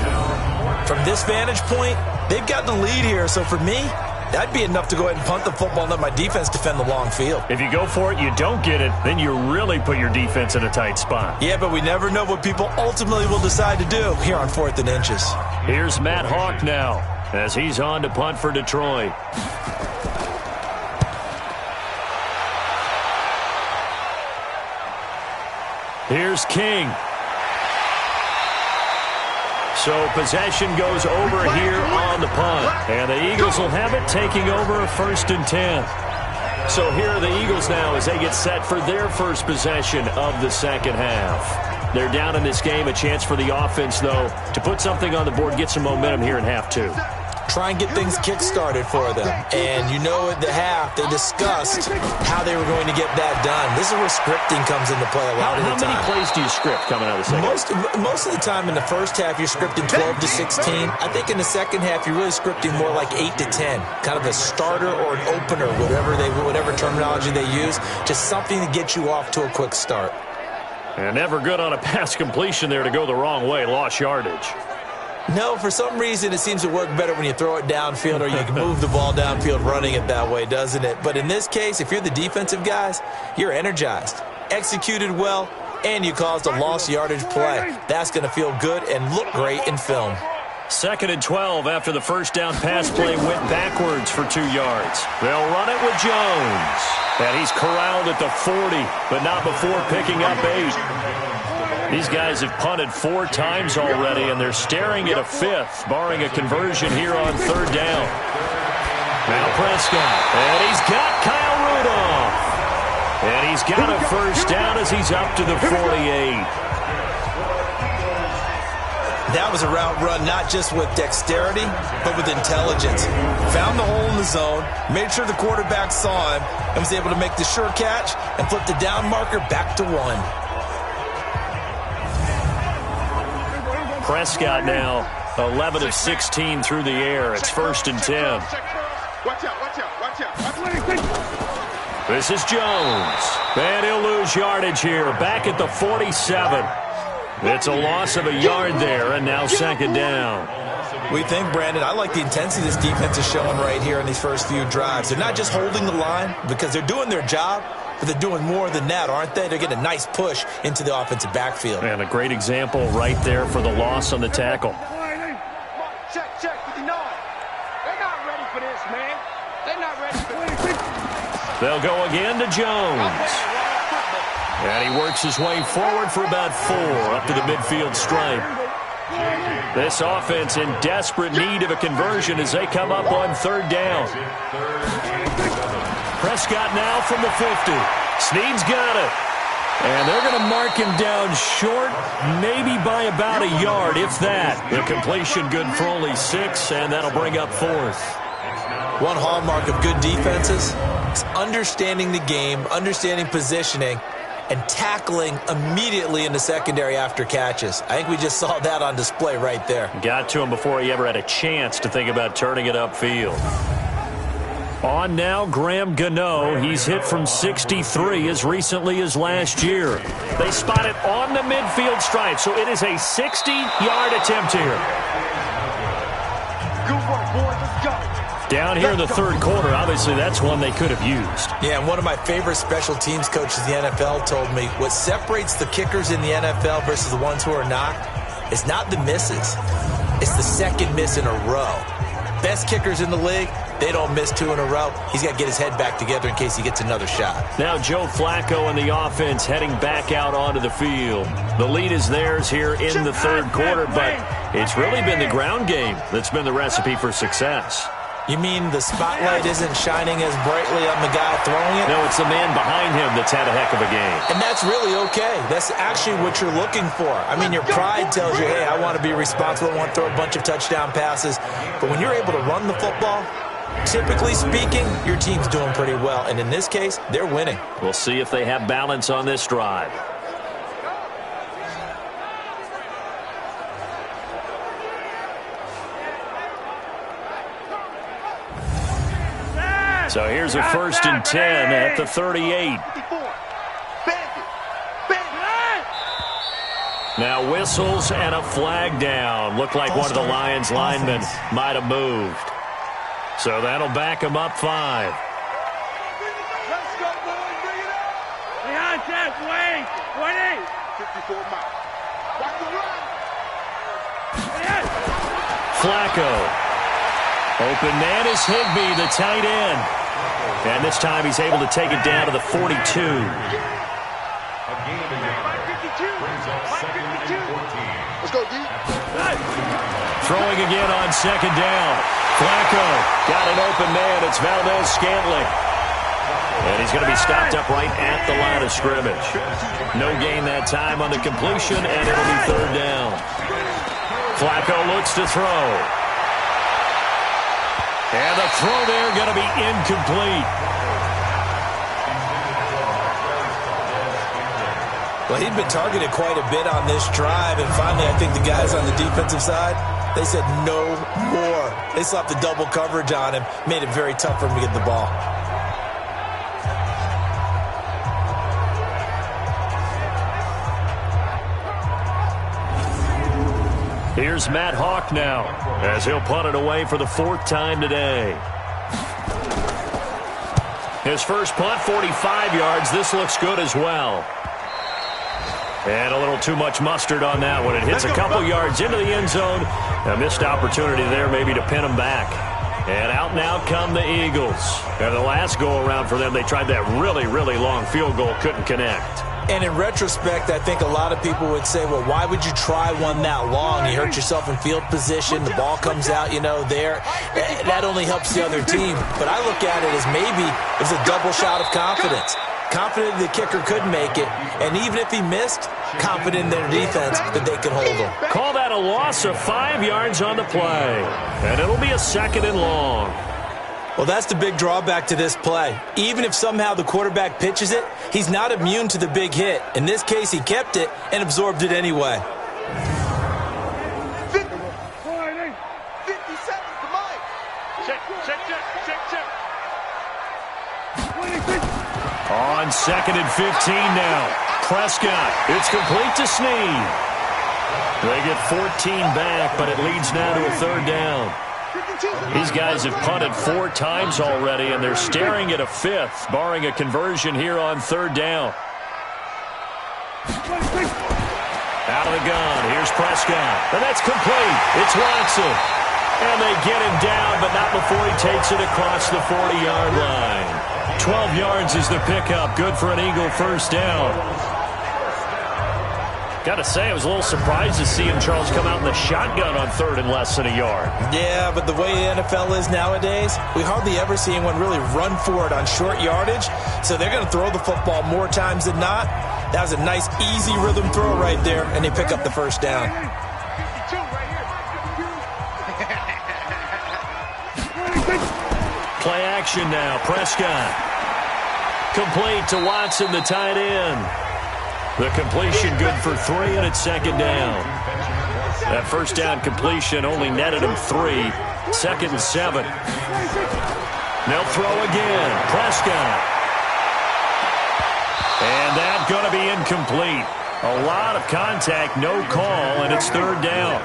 From this vantage point, they've gotten the lead here, so for me, that'd be enough to go ahead and punt the football and let my defense defend the long field. If you go for it, you don't get it, then you really put your defense in a tight spot. Yeah, but we never know what people ultimately will decide to do here on 4th and inches. Here's Matt Hawk now as he's on to punt for Detroit. Here's King. So possession goes over here on the punt. And the Eagles will have it, taking over a 1st and 10. So here are the Eagles now as they get set for their first possession of the second half. They're down in this game. A chance for the offense, though, to put something on the board, get some momentum here in half 2. Try and get things kick-started for them. And you know at the half, they discussed how they were going to get that done. This is where scripting comes into play a lot of the time. How many plays do you script coming out of the second? Most of the time in the first half, you're scripting 12 to 16. I think in the second half, you're really scripting more like 8 to 10. Kind of a starter or an opener, whatever terminology they use. Just something to get you off to a quick start. And never good on a pass completion there to go the wrong way. Lost yardage. No, for some reason, it seems to work better when you throw it downfield or you can move the ball downfield running it that way, doesn't it? But in this case, if you're the defensive guys, you're energized, executed well, and you caused a lost yardage play. That's going to feel good and look great in film. 2nd and 12 after the first down pass play went backwards for 2 yards. They'll run it with Jones. And he's corralled at the 40, but not before picking up 8. These guys have punted 4 times already, and they're staring at a 5th, barring a conversion here on 3rd down. Now Prescott, and he's got Kyle Rudolph. And he's got a first down as he's up to the 48. That was a route run not just with dexterity, but with intelligence. Found the hole in the zone, made sure the quarterback saw him, and was able to make the sure catch and flip the down marker back to 1. Prescott now 11 of 16 through the air. It's 1st and 10. Watch out, watch out, watch out. This is Jones. And he'll lose yardage here. Back at the 47. It's a loss of a yard there, and now 2nd down. We think, Brandon, I like the intensity this defense is showing right here in these first few drives. They're not just holding the line because they're doing their job, but they're doing more than that, aren't they? They're getting a nice push into the offensive backfield. And a great example right there for the loss on the tackle. Check, 59. They're not ready for this, man. They're not ready for this. They'll go again to Jones. And he works his way forward for about 4 up to the midfield stripe. This offense in desperate need of a conversion as they come up on 3rd down. Prescott now from the 50. Snead's got it. And they're going to mark him down short, maybe by about a yard, if that. The completion good for only 6, and that'll bring up 4th. One hallmark of good defenses is understanding the game, understanding positioning, and tackling immediately in the secondary after catches. I think we just saw that on display right there. Got to him before he ever had a chance to think about turning it upfield. On now, Graham Gano. He's hit from 63 as recently as last year. They spot it on the midfield stripe, so it is a 60-yard attempt here. Good work, boys. Let's go. Down here in the 3rd quarter, obviously that's one they could have used. Yeah, and one of my favorite special teams coaches in the NFL told me what separates the kickers in the NFL versus the ones who are not is not the misses. It's the second miss in a row. Best kickers in the league, they don't miss 2 in a row. He's got to get his head back together in case he gets another shot. Now Joe Flacco and the offense heading back out onto the field. The lead is theirs here in the 3rd quarter, but it's really been the ground game that's been the recipe for success. You mean the spotlight isn't shining as brightly on the guy throwing it? No, it's the man behind him that's had a heck of a game. And that's really okay. That's actually what you're looking for. I mean, your pride tells you, hey, I want to be responsible. I want to throw a bunch of touchdown passes. But when you're able to run the football, typically speaking, your team's doing pretty well. And in this case, they're winning. We'll see if they have balance on this drive. So here's a 1st and 10 at the 38. Now whistles and a flag down. Looked like one of the Lions linemen might have moved. So that'll back him up 5. Let's go, boys. Bring it up. Behind that, Wayne. 54 miles. Watch the run. Flacco. Open man is Higbee, the tight end. And this time he's able to take it down to the 42. Let's go, D. Throwing again on 2nd down. Flacco got an open man. It's Valdez-Scantling. And he's going to be stopped up right at the line of scrimmage. No gain that time on the completion, and it'll be 3rd down. Flacco looks to throw. And the throw there going to be incomplete. Well, he'd been targeted quite a bit on this drive, and finally I think the guys on the defensive side, they said no more. They slapped the double coverage on him, made it very tough for him to get the ball. Here's Matt Hawk now as he'll punt it away for the 4th time today. His first punt, 45 yards. This looks good as well. And a little too much mustard on that one. It hits a couple yards into the end zone. A missed opportunity there maybe to pin him back. And out now come the Eagles. And the last go-around for them, they tried that really, really long field goal, couldn't connect. And in retrospect, I think a lot of people would say, well, why would you try one that long? You hurt yourself in field position. The ball comes out, there. That only helps the other team. But I look at it as maybe it's a double shot of confidence. Confident the kicker could make it. And even if he missed, confident in their defense that they could hold him. Call that a loss of 5 yards on the play. And it'll be a 2nd and long. Well, that's the big drawback to this play. Even if somehow the quarterback pitches it, he's not immune to the big hit. In this case, he kept it and absorbed it anyway. 57, come on. Check. On 2nd and 15 now. Prescott, it's complete to Snead. They get 14 back, but it leads now to a 3rd down. These guys have punted 4 times already, and they're staring at a 5th, barring a conversion here on 3rd down. Out of the gun, here's Prescott, and that's complete. It's Watson. And they get him down, but not before he takes it across the 40-yard line. 12 yards is the pickup, good for an Eagle 1st down. Got to say, I was a little surprised to see him, Charles, come out in the shotgun on 3rd and less than a yard. Yeah, but the way the NFL is nowadays, we hardly ever see anyone really run for it on short yardage. So they're going to throw the football more times than not. That was a nice, easy rhythm throw right there, and they pick up the 1st down. Play action now. Prescott. Complete to Watson, the tight end. The completion good for 3, and it's 2nd down. That 1st down completion only netted him 3. 2nd and 7. They'll throw again. Prescott. And that's going to be incomplete. A lot of contact, no call, and it's 3rd down.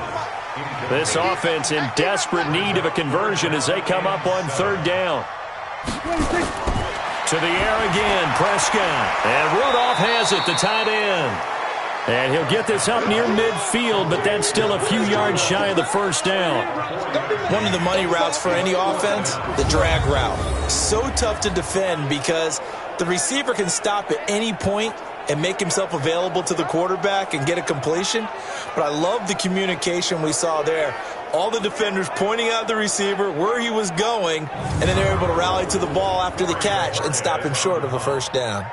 This offense in desperate need of a conversion as they come up on 3rd down. To the air again, Prescott. And Rudolph has it, the tight end. And he'll get this up near midfield, but that's still a few yards shy of the 1st down. One of the money routes for any offense, the drag route. So tough to defend because the receiver can stop at any point and make himself available to the quarterback and get a completion. But I love the communication we saw there. All the defenders pointing out the receiver, where he was going, and then they're able to rally to the ball after the catch and stop him short of a 1st down.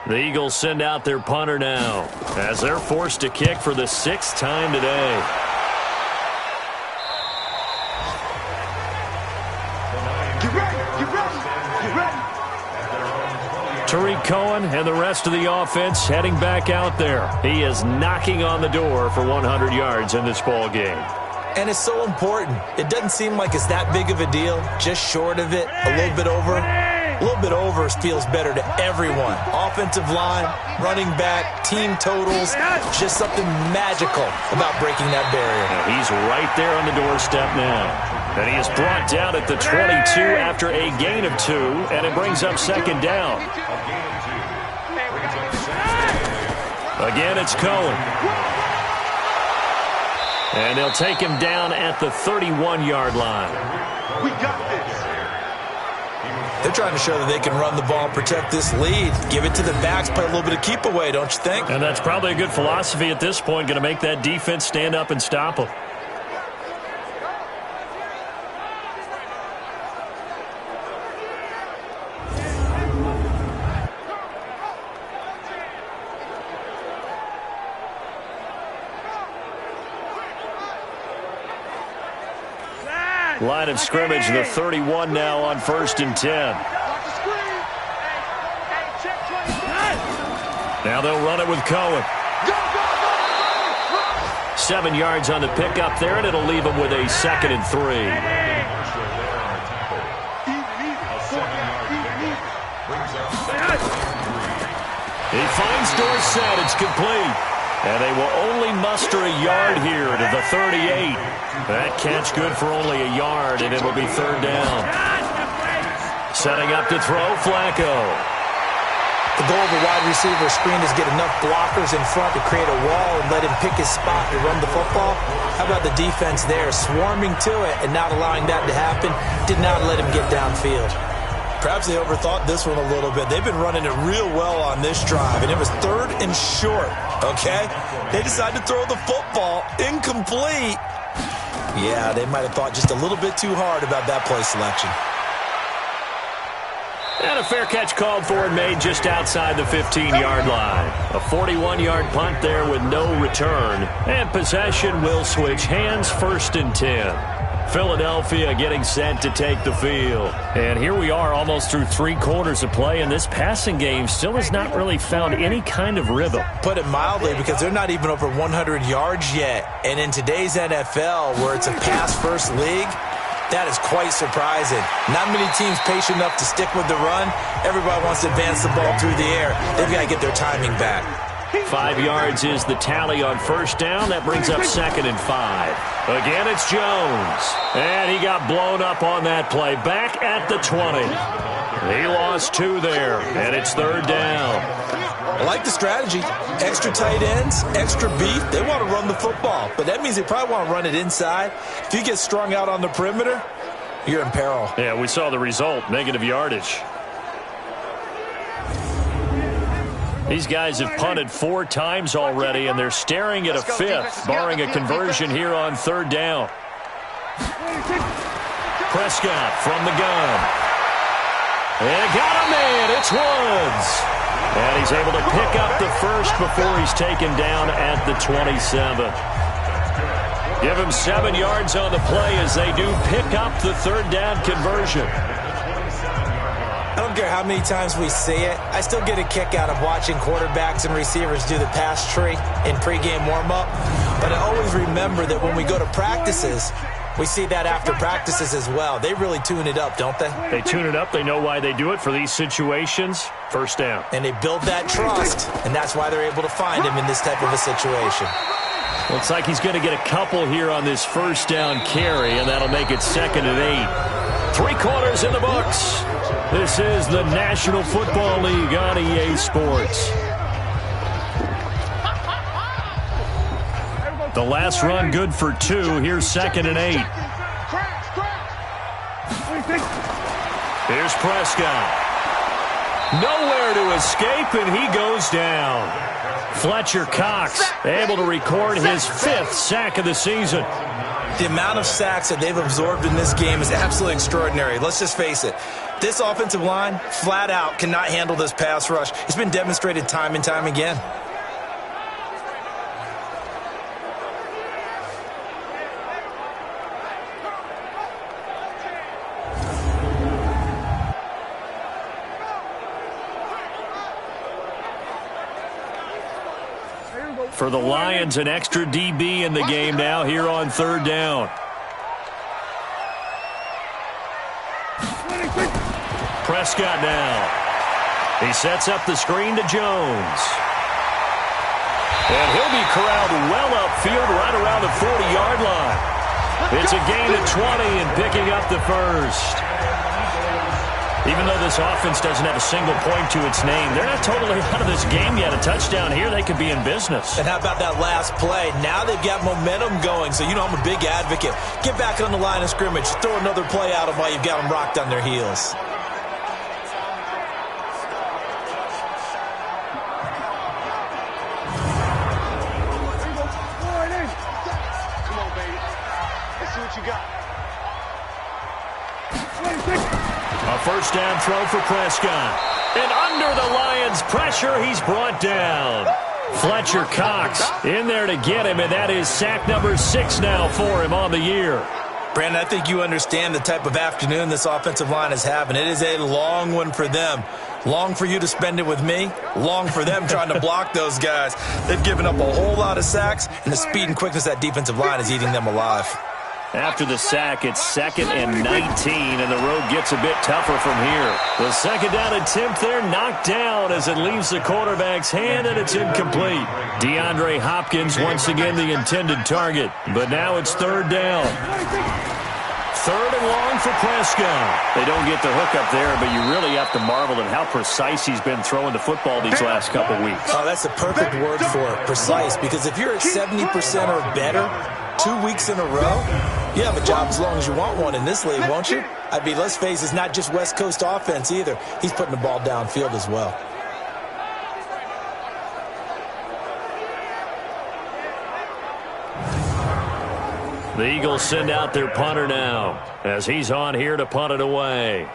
The Eagles send out their punter now as they're forced to kick for the 6th time today. Get ready. Tariq Cohen and the rest of the offense heading back out there. He is knocking on the door for 100 yards in this ball game. And it's so important. It doesn't seem like it's that big of a deal, just short of it, a little bit over. A little bit over feels better to everyone. Offensive line, running back, team totals, just something magical about breaking that barrier. And he's right there on the doorstep now. And he is brought down at the 22 after a gain of 2, and it brings up 2nd down. Again, it's Cohen. And they'll take him down at the 31-yard line. We got this. They're trying to show that they can run the ball and protect this lead. Give it to the backs, play a little bit of keep away, don't you think? And that's probably a good philosophy at this point, going to make that defense stand up and stop them. Line of scrimmage, the 31 now on 1st and 10. Now they'll run it with Cohen. 7 yards on the pickup there, and it'll leave them with a 2nd and 3. He finds Dorsett. It's complete. And they will only muster a yard here to the 38. That catch good for only a yard, and it'll be third down. Setting up to throw, Flacco. The goal of a wide receiver screen is get enough blockers in front to create a wall and let him pick his spot to run the football. How about the defense there, swarming to it and not allowing that to happen? Did not let him get downfield. Perhaps they overthought this one a little bit. They've been running it real well on this drive, and it was 3rd and short, okay? They decided to throw the football incomplete. Yeah, they might have thought just a little bit too hard about that play selection. And a fair catch called for and made just outside the 15-yard line. A 41-yard punt there with no return. And possession will switch hands, 1st and 10. Philadelphia getting set to take the field. And here we are almost through 3 quarters of play, and this passing game still has not really found any kind of rhythm. Put it mildly, because they're not even over 100 yards yet. And in today's NFL, where it's a pass-first league, that is quite surprising. Not many teams patient enough to stick with the run. Everybody wants to advance the ball through the air. They've got to get their timing back. 5 yards is the tally on 1st down. That brings up 2nd and 5. Again, it's Jones. And he got blown up on that play. Back at the 20. He lost 2 there, and it's 3rd down. I like the strategy. Extra tight ends, extra beef. They want to run the football, but that means they probably want to run it inside. If you get strung out on the perimeter, you're in peril. Yeah, we saw the result, negative yardage. These guys have punted 4 times already, and they're staring at a 5th, barring a conversion here on 3rd down. Prescott from the gun. And got a man. It's Woods. And he's able to pick up the first before he's taken down at the 27. Give him 7 yards on the play as they do pick up the 3rd down conversion. I don't care how many times we see it. I still get a kick out of watching quarterbacks and receivers do the pass tree in pregame warm-up. But I always remember that when we go to practices, we see that after practices as well. They really tune it up, don't they? They tune it up. They know why they do it for these situations. 1st down. And they build that trust, and that's why they're able to find him in this type of a situation. Looks like he's going to get a couple here on this 1st down carry, and that'll make it 2nd and 8. 3 quarters in the books. This is the National Football League on EA Sports. The last run good for 2. Here's 2nd and 8. Here's Prescott. Nowhere to escape, and he goes down. Fletcher Cox able to record his 5th sack of the season. The amount of sacks that they've absorbed in this game is absolutely extraordinary. Let's just face it. This offensive line, flat out, cannot handle this pass rush. It's been demonstrated time and time again. For the Lions, an extra DB in the game now here on 3rd down. Prescott now. He sets up the screen to Jones. And he'll be corralled well upfield right around the 40-yard line. It's a gain of 20 and picking up the first. Even though this offense doesn't have a single point to its name, they're not totally out of this game yet. A touchdown here, they could be in business. And how about that last play? Now they've got momentum going, so you know I'm a big advocate. Get back on the line of scrimmage. Throw another play out of while you've got them rocked on their heels. Come on, baby. Let's see what you got. A 1st down throw for Prescott. And under the Lions' pressure, he's brought down. Fletcher Cox in there to get him, and that is sack number 6 now for him on the year. Brandon, I think you understand the type of afternoon this offensive line is having. It is a long one for them. Long for you to spend it with me. Long for them trying to block those guys. They've given up a whole lot of sacks, and the speed and quickness of that defensive line is eating them alive. After the sack, it's 2nd and 19, and the road gets a bit tougher from here. The second down attempt there knocked down as it leaves the quarterback's hand, and it's incomplete. DeAndre Hopkins once again the intended target, but now it's 3rd down. 3rd and long for Prescott. They don't get the hook up there, but you really have to marvel at how precise he's been throwing the football these last couple weeks. Oh, that's the perfect word for it, precise, because if you're at 70% or better 2 weeks in a row, you have a job as long as you want one in this league, won't you? I mean, let's face it, it's not just West Coast offense either. He's putting the ball downfield as well. The Eagles send out their punter now as he's on here to punt it away.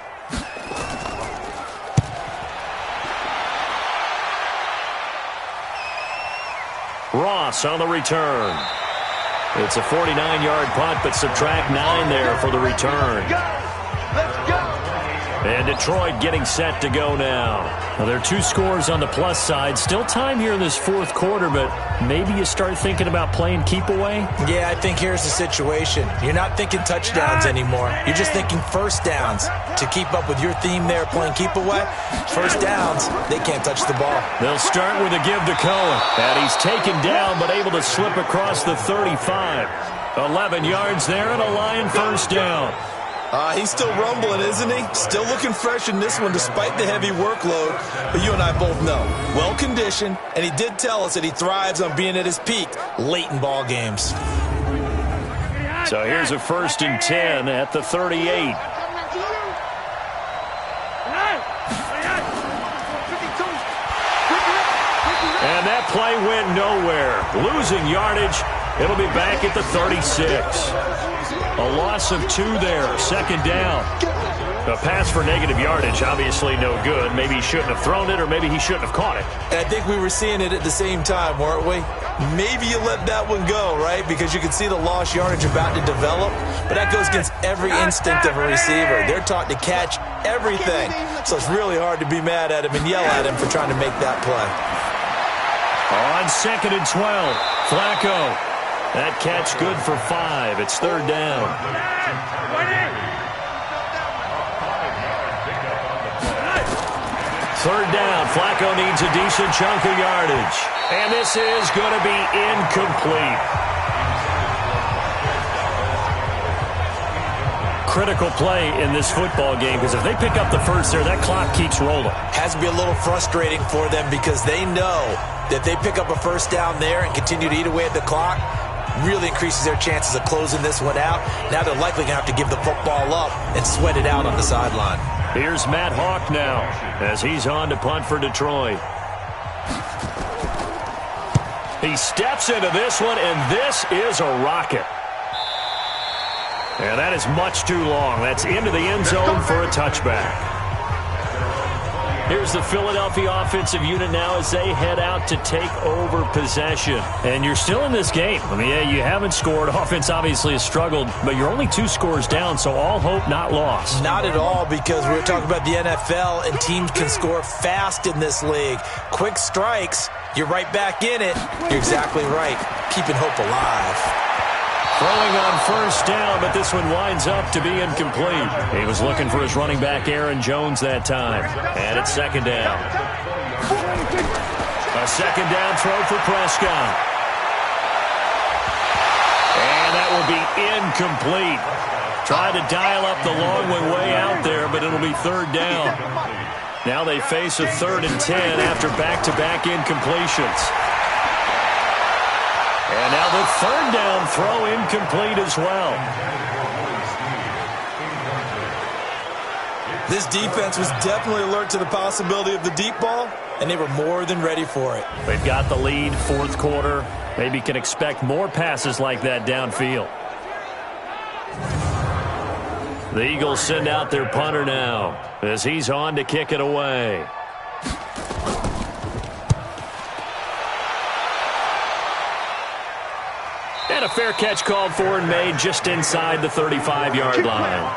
Ross on the return. It's a 49-yard punt, but subtract 9 there for the return. And Detroit getting set to go now. Well, there are 2 scores on the plus side. Still time here in this 4th quarter, but maybe you start thinking about playing keep away? Yeah, I think here's the situation. You're not thinking touchdowns anymore. You're just thinking first downs. To keep up with your theme there, playing keep away, first downs, they can't touch the ball. They'll start with a give to Cohen. And he's taken down, but able to slip across the 35. 11 yards there and a Lion first down. He's still rumbling, isn't he? Still looking fresh in this one despite the heavy workload. But you and I both know, well-conditioned, and he did tell us that he thrives on being at his peak late in ball games. So here's a 1st and 10 at the 38. And that play went nowhere. Losing yardage. It'll be back at the 36. A loss of 2 there. 2nd down. A pass for negative yardage, obviously no good. Maybe he shouldn't have thrown it, or maybe he shouldn't have caught it. And I think we were seeing it at the same time, weren't we? Maybe you let that one go, right? Because you can see the lost yardage about to develop. But that goes against every instinct of a receiver. They're taught to catch everything. So it's really hard to be mad at him and yell at him for trying to make that play. On 2nd and 12, Flacco. That catch good for 5. It's 3rd down. 3rd down. Flacco needs a decent chunk of yardage. And this is going to be incomplete. Critical play in this football game, because if they pick up the first there, that clock keeps rolling. Has to be a little frustrating for them because they know that they pick up a first down there and continue to eat away at the clock, really increases their chances of closing this one out. Now they're likely going to have to give the football up and sweat it out on the sideline. Here's Matt Hawk now as he's on to punt for Detroit. He steps into this one, and this is a rocket. And that is much too long. That's into the end zone for a touchback. Here's the Philadelphia offensive unit now as they head out to take over possession. And you're still in this game. I mean, yeah, you haven't scored. Offense obviously has struggled, but you're only 2 scores down, so all hope not lost. Not at all, because we're talking about the NFL, and teams can score fast in this league. Quick strikes, you're right back in it. You're exactly right. Keeping hope alive. Throwing on first down, but this one winds up to be incomplete. He was looking for his running back, Aaron Jones, that time. And it's 2nd down. A 2nd down throw for Prescott. And that will be incomplete. Tried to dial up the long one way out there, but it'll be 3rd down. Now they face a 3rd and 10 after back-to-back incompletions. And now the 3rd down throw incomplete as well. This defense was definitely alert to the possibility of the deep ball, and they were more than ready for it. They've got the lead, 4th quarter. Maybe can expect more passes like that downfield. The Eagles send out their punter now as he's on to kick it away. And a fair catch called for and made just inside the 35-yard line.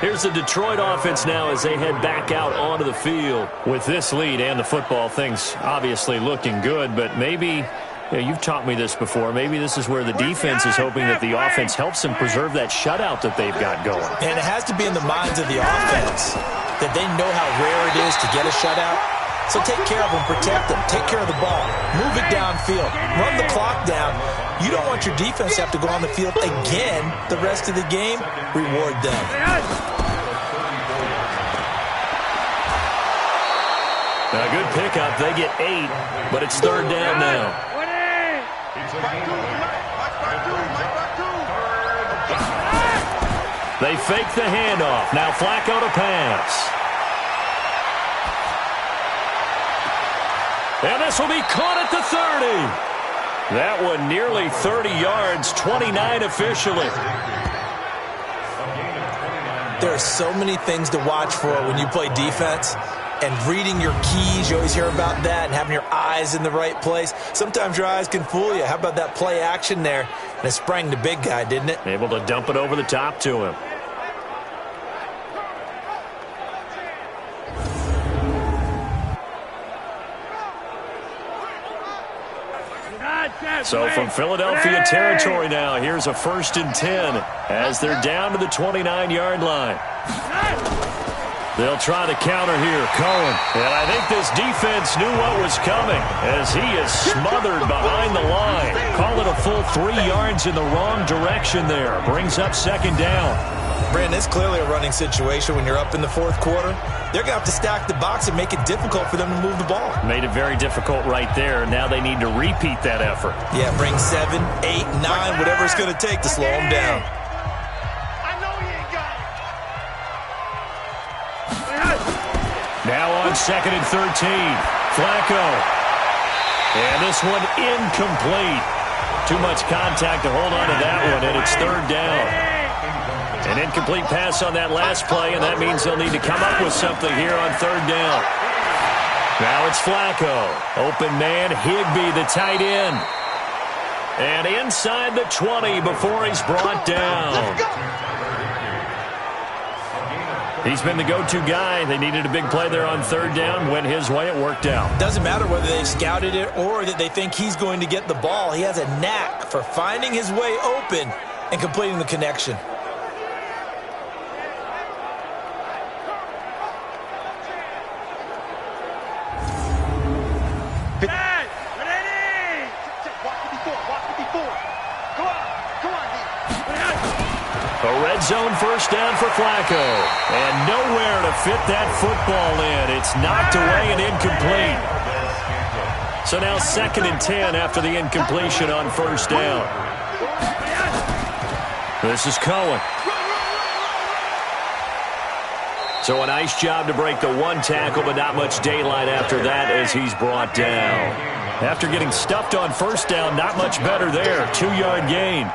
Here's the Detroit offense now as they head back out onto the field. With this lead and the football, things obviously looking good, but maybe Yeah, you've taught me this before. Maybe this is where the defense is hoping that the offense helps them preserve that shutout that they've got going. And it has to be in the minds of the offense that they know how rare it is to get a shutout. So take care of them, protect them, take care of the ball, move it downfield, run the clock down. You don't want your defense to have to go on the field again the rest of the game. Reward them. A good pickup. They get 8, but it's third down now. They fake the handoff. Now Flacco to pass. And this will be caught at the 30. That one nearly 30 yards, 29 officially. There are so many things to watch for when you play defense. And reading your keys, you always hear about that, and having your eyes in the right place. Sometimes your eyes can fool you. How about that play action there? And it sprang the big guy, didn't it? Able to dump it over the top to him. So from Philadelphia territory now, here's a 1st and 10 as they're down to the 29-yard line. They'll try to counter here. Cohen. And I think this defense knew what was coming as he is smothered behind the line. Call it a full 3 yards in the wrong direction there. Brings up 2nd down. Brandon, it's clearly a running situation when you're up in the 4th quarter. They're going to have to stack the box and make it difficult for them to move the ball. Made it very difficult right there. Now they need to repeat that effort. Yeah, bring 7, 8, 9, whatever it's going to take to slow them down. Now on 2nd and 13. Flacco. And this one incomplete. Too much contact to hold on to that one, and it's 3rd down. An incomplete pass on that last play, and that means they'll need to come up with something here on 3rd down. Now it's Flacco. Open man, Higbee, the tight end. And inside the 20 before he's brought down. He's been the go-to guy. They needed a big play there on 3rd down. Went his way. It worked out. Doesn't matter whether they scouted it or that they think he's going to get the ball. He has a knack for finding his way open and completing the connection. A red zone 1st down for Flacco. And nowhere to fit that football in. It's knocked away and incomplete. So now 2nd and 10 after the incompletion on 1st down. This is Cohen. So a nice job to break the 1 tackle, but not much daylight after that as he's brought down. After getting stuffed on 1st down, not much better there. 2-yard gain.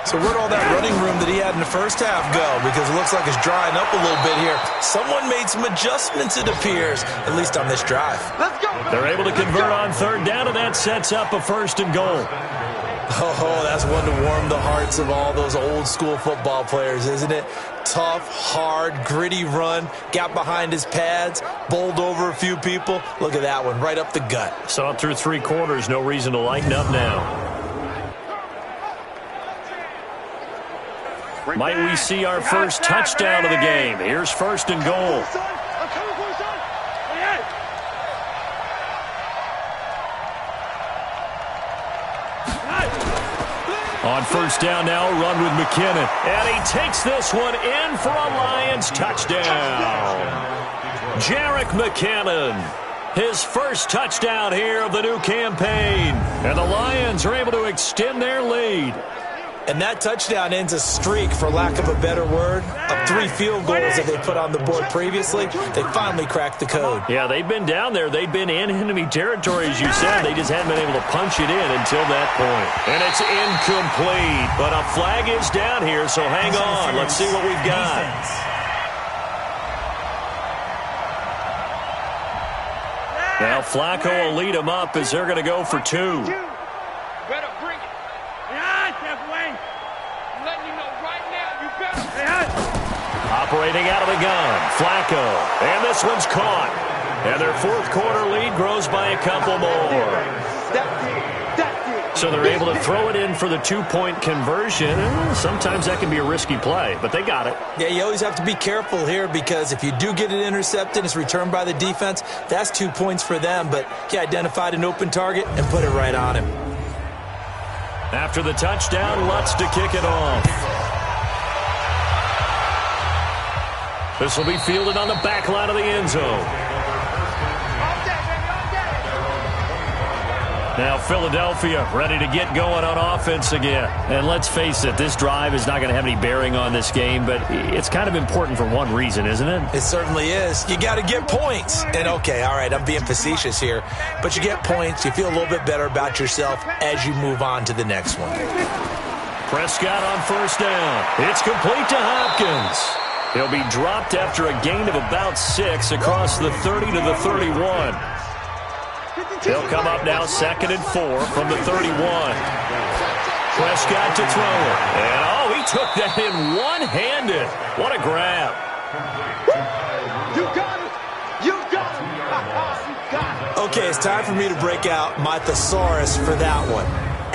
So where'd all that running room that he had in the 1st half go? Because it looks like it's drying up a little bit here. Someone made some adjustments, it appears, at least on this drive. Let's go. They're able to convert on 3rd down, and that sets up a 1st and goal. Oh, that's one to warm the hearts of all those old-school football players, isn't it? Tough, hard, gritty run, got behind his pads, bowled over a few people. Look at that one, right up the gut. Saw it through 3 quarters, no reason to lighten up now. Might we see our first touchdown of the game? Here's 1st and goal. On 1st down now, run with McKinnon. And he takes this one in for a Lions touchdown. Jerick McKinnon, his first touchdown here of the new campaign. And the Lions are able to extend their lead. And that touchdown ends a streak, for lack of a better word, of 3 field goals that they put on the board previously. They finally cracked the code. Yeah, they've been down there. They've been in enemy territory, as you said. They just haven't been able to punch it in until that point. And it's incomplete. But a flag is down here, so hang on. Let's see what we've got. Now Flacco will lead them up as they're going to go for 2. Better bring it. I'm letting you know right now, you better. Operating out of the gun, Flacco. And this one's caught. And their 4th quarter lead grows by a couple more. So they're able to throw it in for the two-point conversion. Sometimes that can be a risky play, but they got it. Yeah, you always have to be careful here because if you do get it intercepted, it's returned by the defense, that's 2 points for them. But he identified an open target and put it right on him. After the touchdown, Lutz to kick it off. This will be fielded on the back line of the end zone. Now Philadelphia ready to get going on offense again. And let's face it, this drive is not going to have any bearing on this game, but it's kind of important for one reason, isn't it? It certainly is. You got to get points. And okay, all right, I'm being facetious here, but you get points, you feel a little bit better about yourself as you move on to the next one. Prescott on first down. It's complete to Hopkins. He'll be dropped after a gain of about 6 across the 30 to the 31. He'll come up now 2nd and 4 from the 31. Prescott to throw it. And, he took that in one-handed. What a grab. You got it. You got it. You got it. Okay, it's time for me to break out my thesaurus for that one.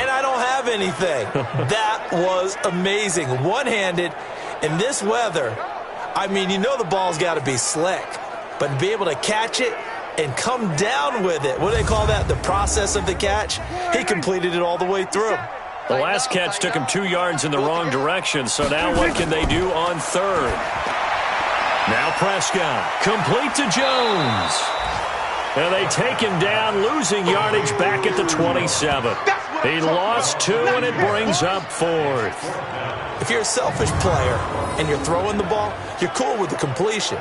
And I don't have anything. That was amazing. One-handed in this weather. I mean, you know the ball's got to be slick. But to be able to catch it and come down with it. What do they call that? The process of the catch? He completed it all the way through. The last catch took him 2 yards in the wrong direction, so now what can they do on third? Now Prescott, complete to Jones. And they take him down, losing yardage back at the 27. He lost 2, and it brings up 4th. If you're a selfish player and you're throwing the ball, you're cool with the completion.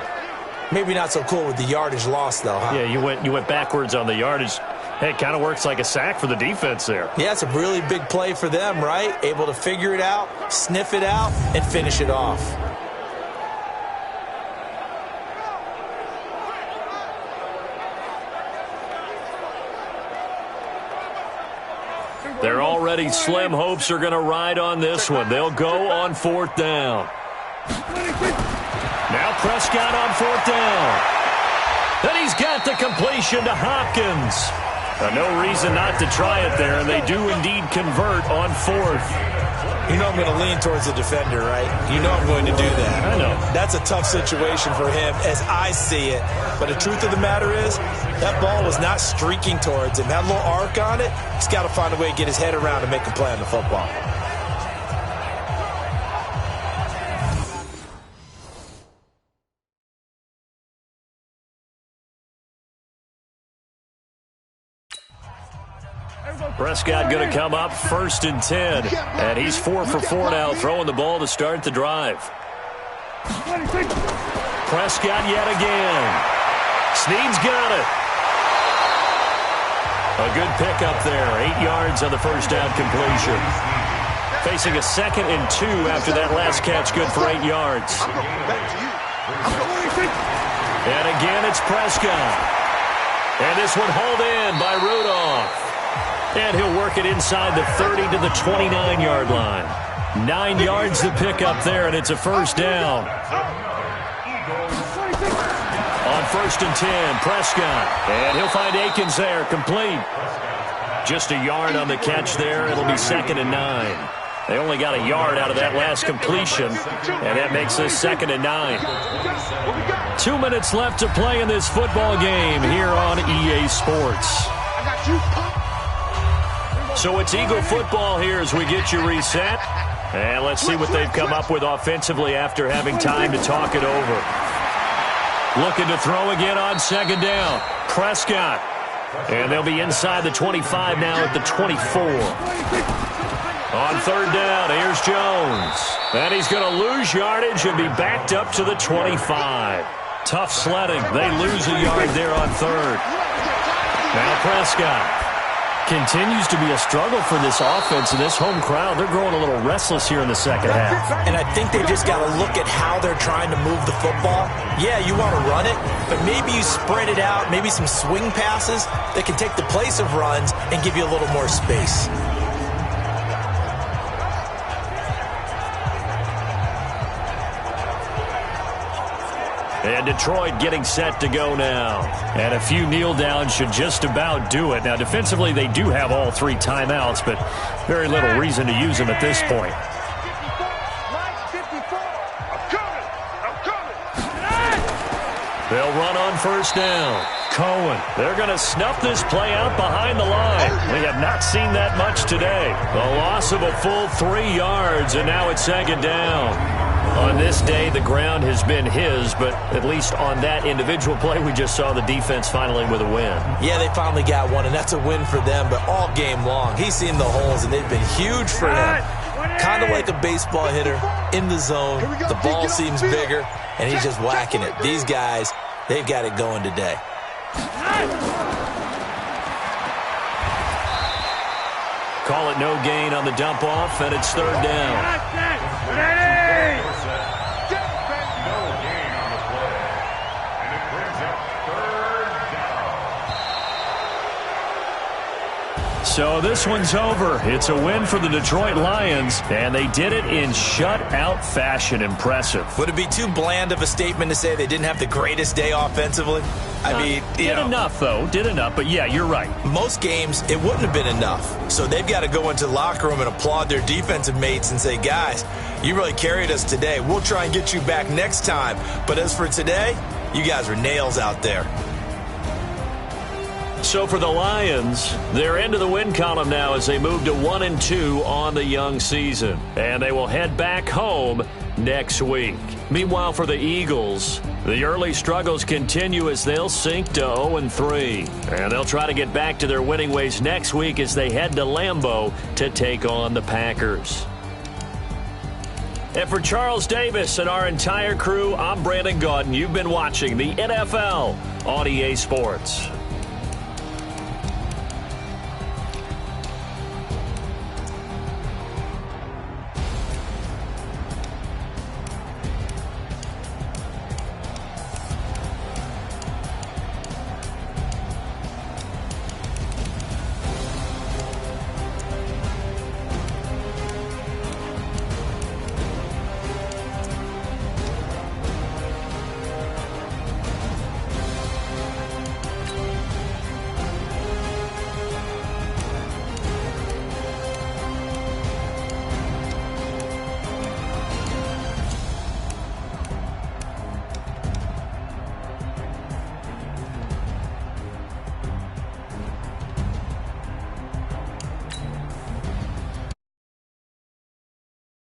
Maybe not so cool with the yardage loss, though, huh? Yeah, you went backwards on the yardage. Hey, it kind of works like a sack for the defense there. Yeah, it's a really big play for them, right? Able to figure it out, sniff it out, and finish it off. They're already slim hopes are going to ride on this one. They'll go on 4th down. Now Prescott on 4th down. Then he's got the completion to Hopkins. No reason not to try it there, and they do indeed convert on 4th. You know I'm going to lean towards the defender, right? You know I'm going to do that. I know. That's a tough situation for him as I see it. But the truth of the matter is, that ball was not streaking towards him. Had a little arc on it. He's got to find a way to get his head around and make a play on the football. Prescott going to come up 1st and 10. And he's 4 for 4 now, throwing the ball to start the drive. Prescott yet again. Snead's got it. A good pickup there. 8 yards on the first down completion. Facing a 2nd and 2 after that last catch, good for 8 yards. And again, it's Prescott. And this one hauled in by Rudolph. And he'll work it inside the 30 to the 29-yard line. 9 yards to pick up there, and it's a first down. On 1st and 10, Prescott. And he'll find Akins there, complete. Just a yard on the catch there. It'll be 2nd and 9. They only got a yard out of that last completion, and that makes this 2nd and 9. 2 minutes left to play in this football game here on EA Sports. So it's Eagle football here as we get you reset. And let's see what they've come up with offensively after having time to talk it over. Looking to throw again on 2nd down. Prescott. And they'll be inside the 25 now at the 24. On 3rd down, here's Jones. And he's going to lose yardage and be backed up to the 25. Tough sledding. They lose a yard there on 3rd. Now Prescott. Continues to be a struggle for this offense and this home crowd. They're growing a little restless here in the second half. And I think they just got to look at how they're trying to move the football. Yeah, you want to run it, but maybe you spread it out, maybe some swing passes that can take the place of runs and give you a little more space. And Detroit getting set to go now. And a few kneel downs should just about do it. Now, defensively, they do have all 3 timeouts, but very little reason to use them at this point. They'll run on first down. Cohen. They're going to snuff this play out behind the line. We have not seen that much today. A loss of a full 3 yards, and now it's second down. On this day, the ground has been his, but at least on that individual play, we just saw the defense finally with a win. Yeah, they finally got one, and that's a win for them, but all game long, he's seen the holes, and they've been huge for him. Kind of like a baseball hitter in the zone. The ball seems bigger, and he's just whacking it. These guys, they've got it going today. Call it no gain on the dump off, and it's third down. So this one's over. It's a win for the Detroit Lions, and they did it in shutout fashion. Impressive. Would it be too bland of a statement to say they didn't have the greatest day offensively? I mean, did enough, though. Did enough, but yeah, you're right. Most games, it wouldn't have been enough. So they've got to go into the locker room and applaud their defensive mates and say, guys, you really carried us today. We'll try and get you back next time. But as for today, you guys were nails out there. So for the Lions, they're into the win column now as they move to 1-2 on the young season. And they will head back home next week. Meanwhile, for the Eagles, the early struggles continue as they'll sink to 0-3. And they'll try to get back to their winning ways next week as they head to Lambeau to take on the Packers. And for Charles Davis and our entire crew, I'm Brandon Gaudin. You've been watching the NFL on EA Sports.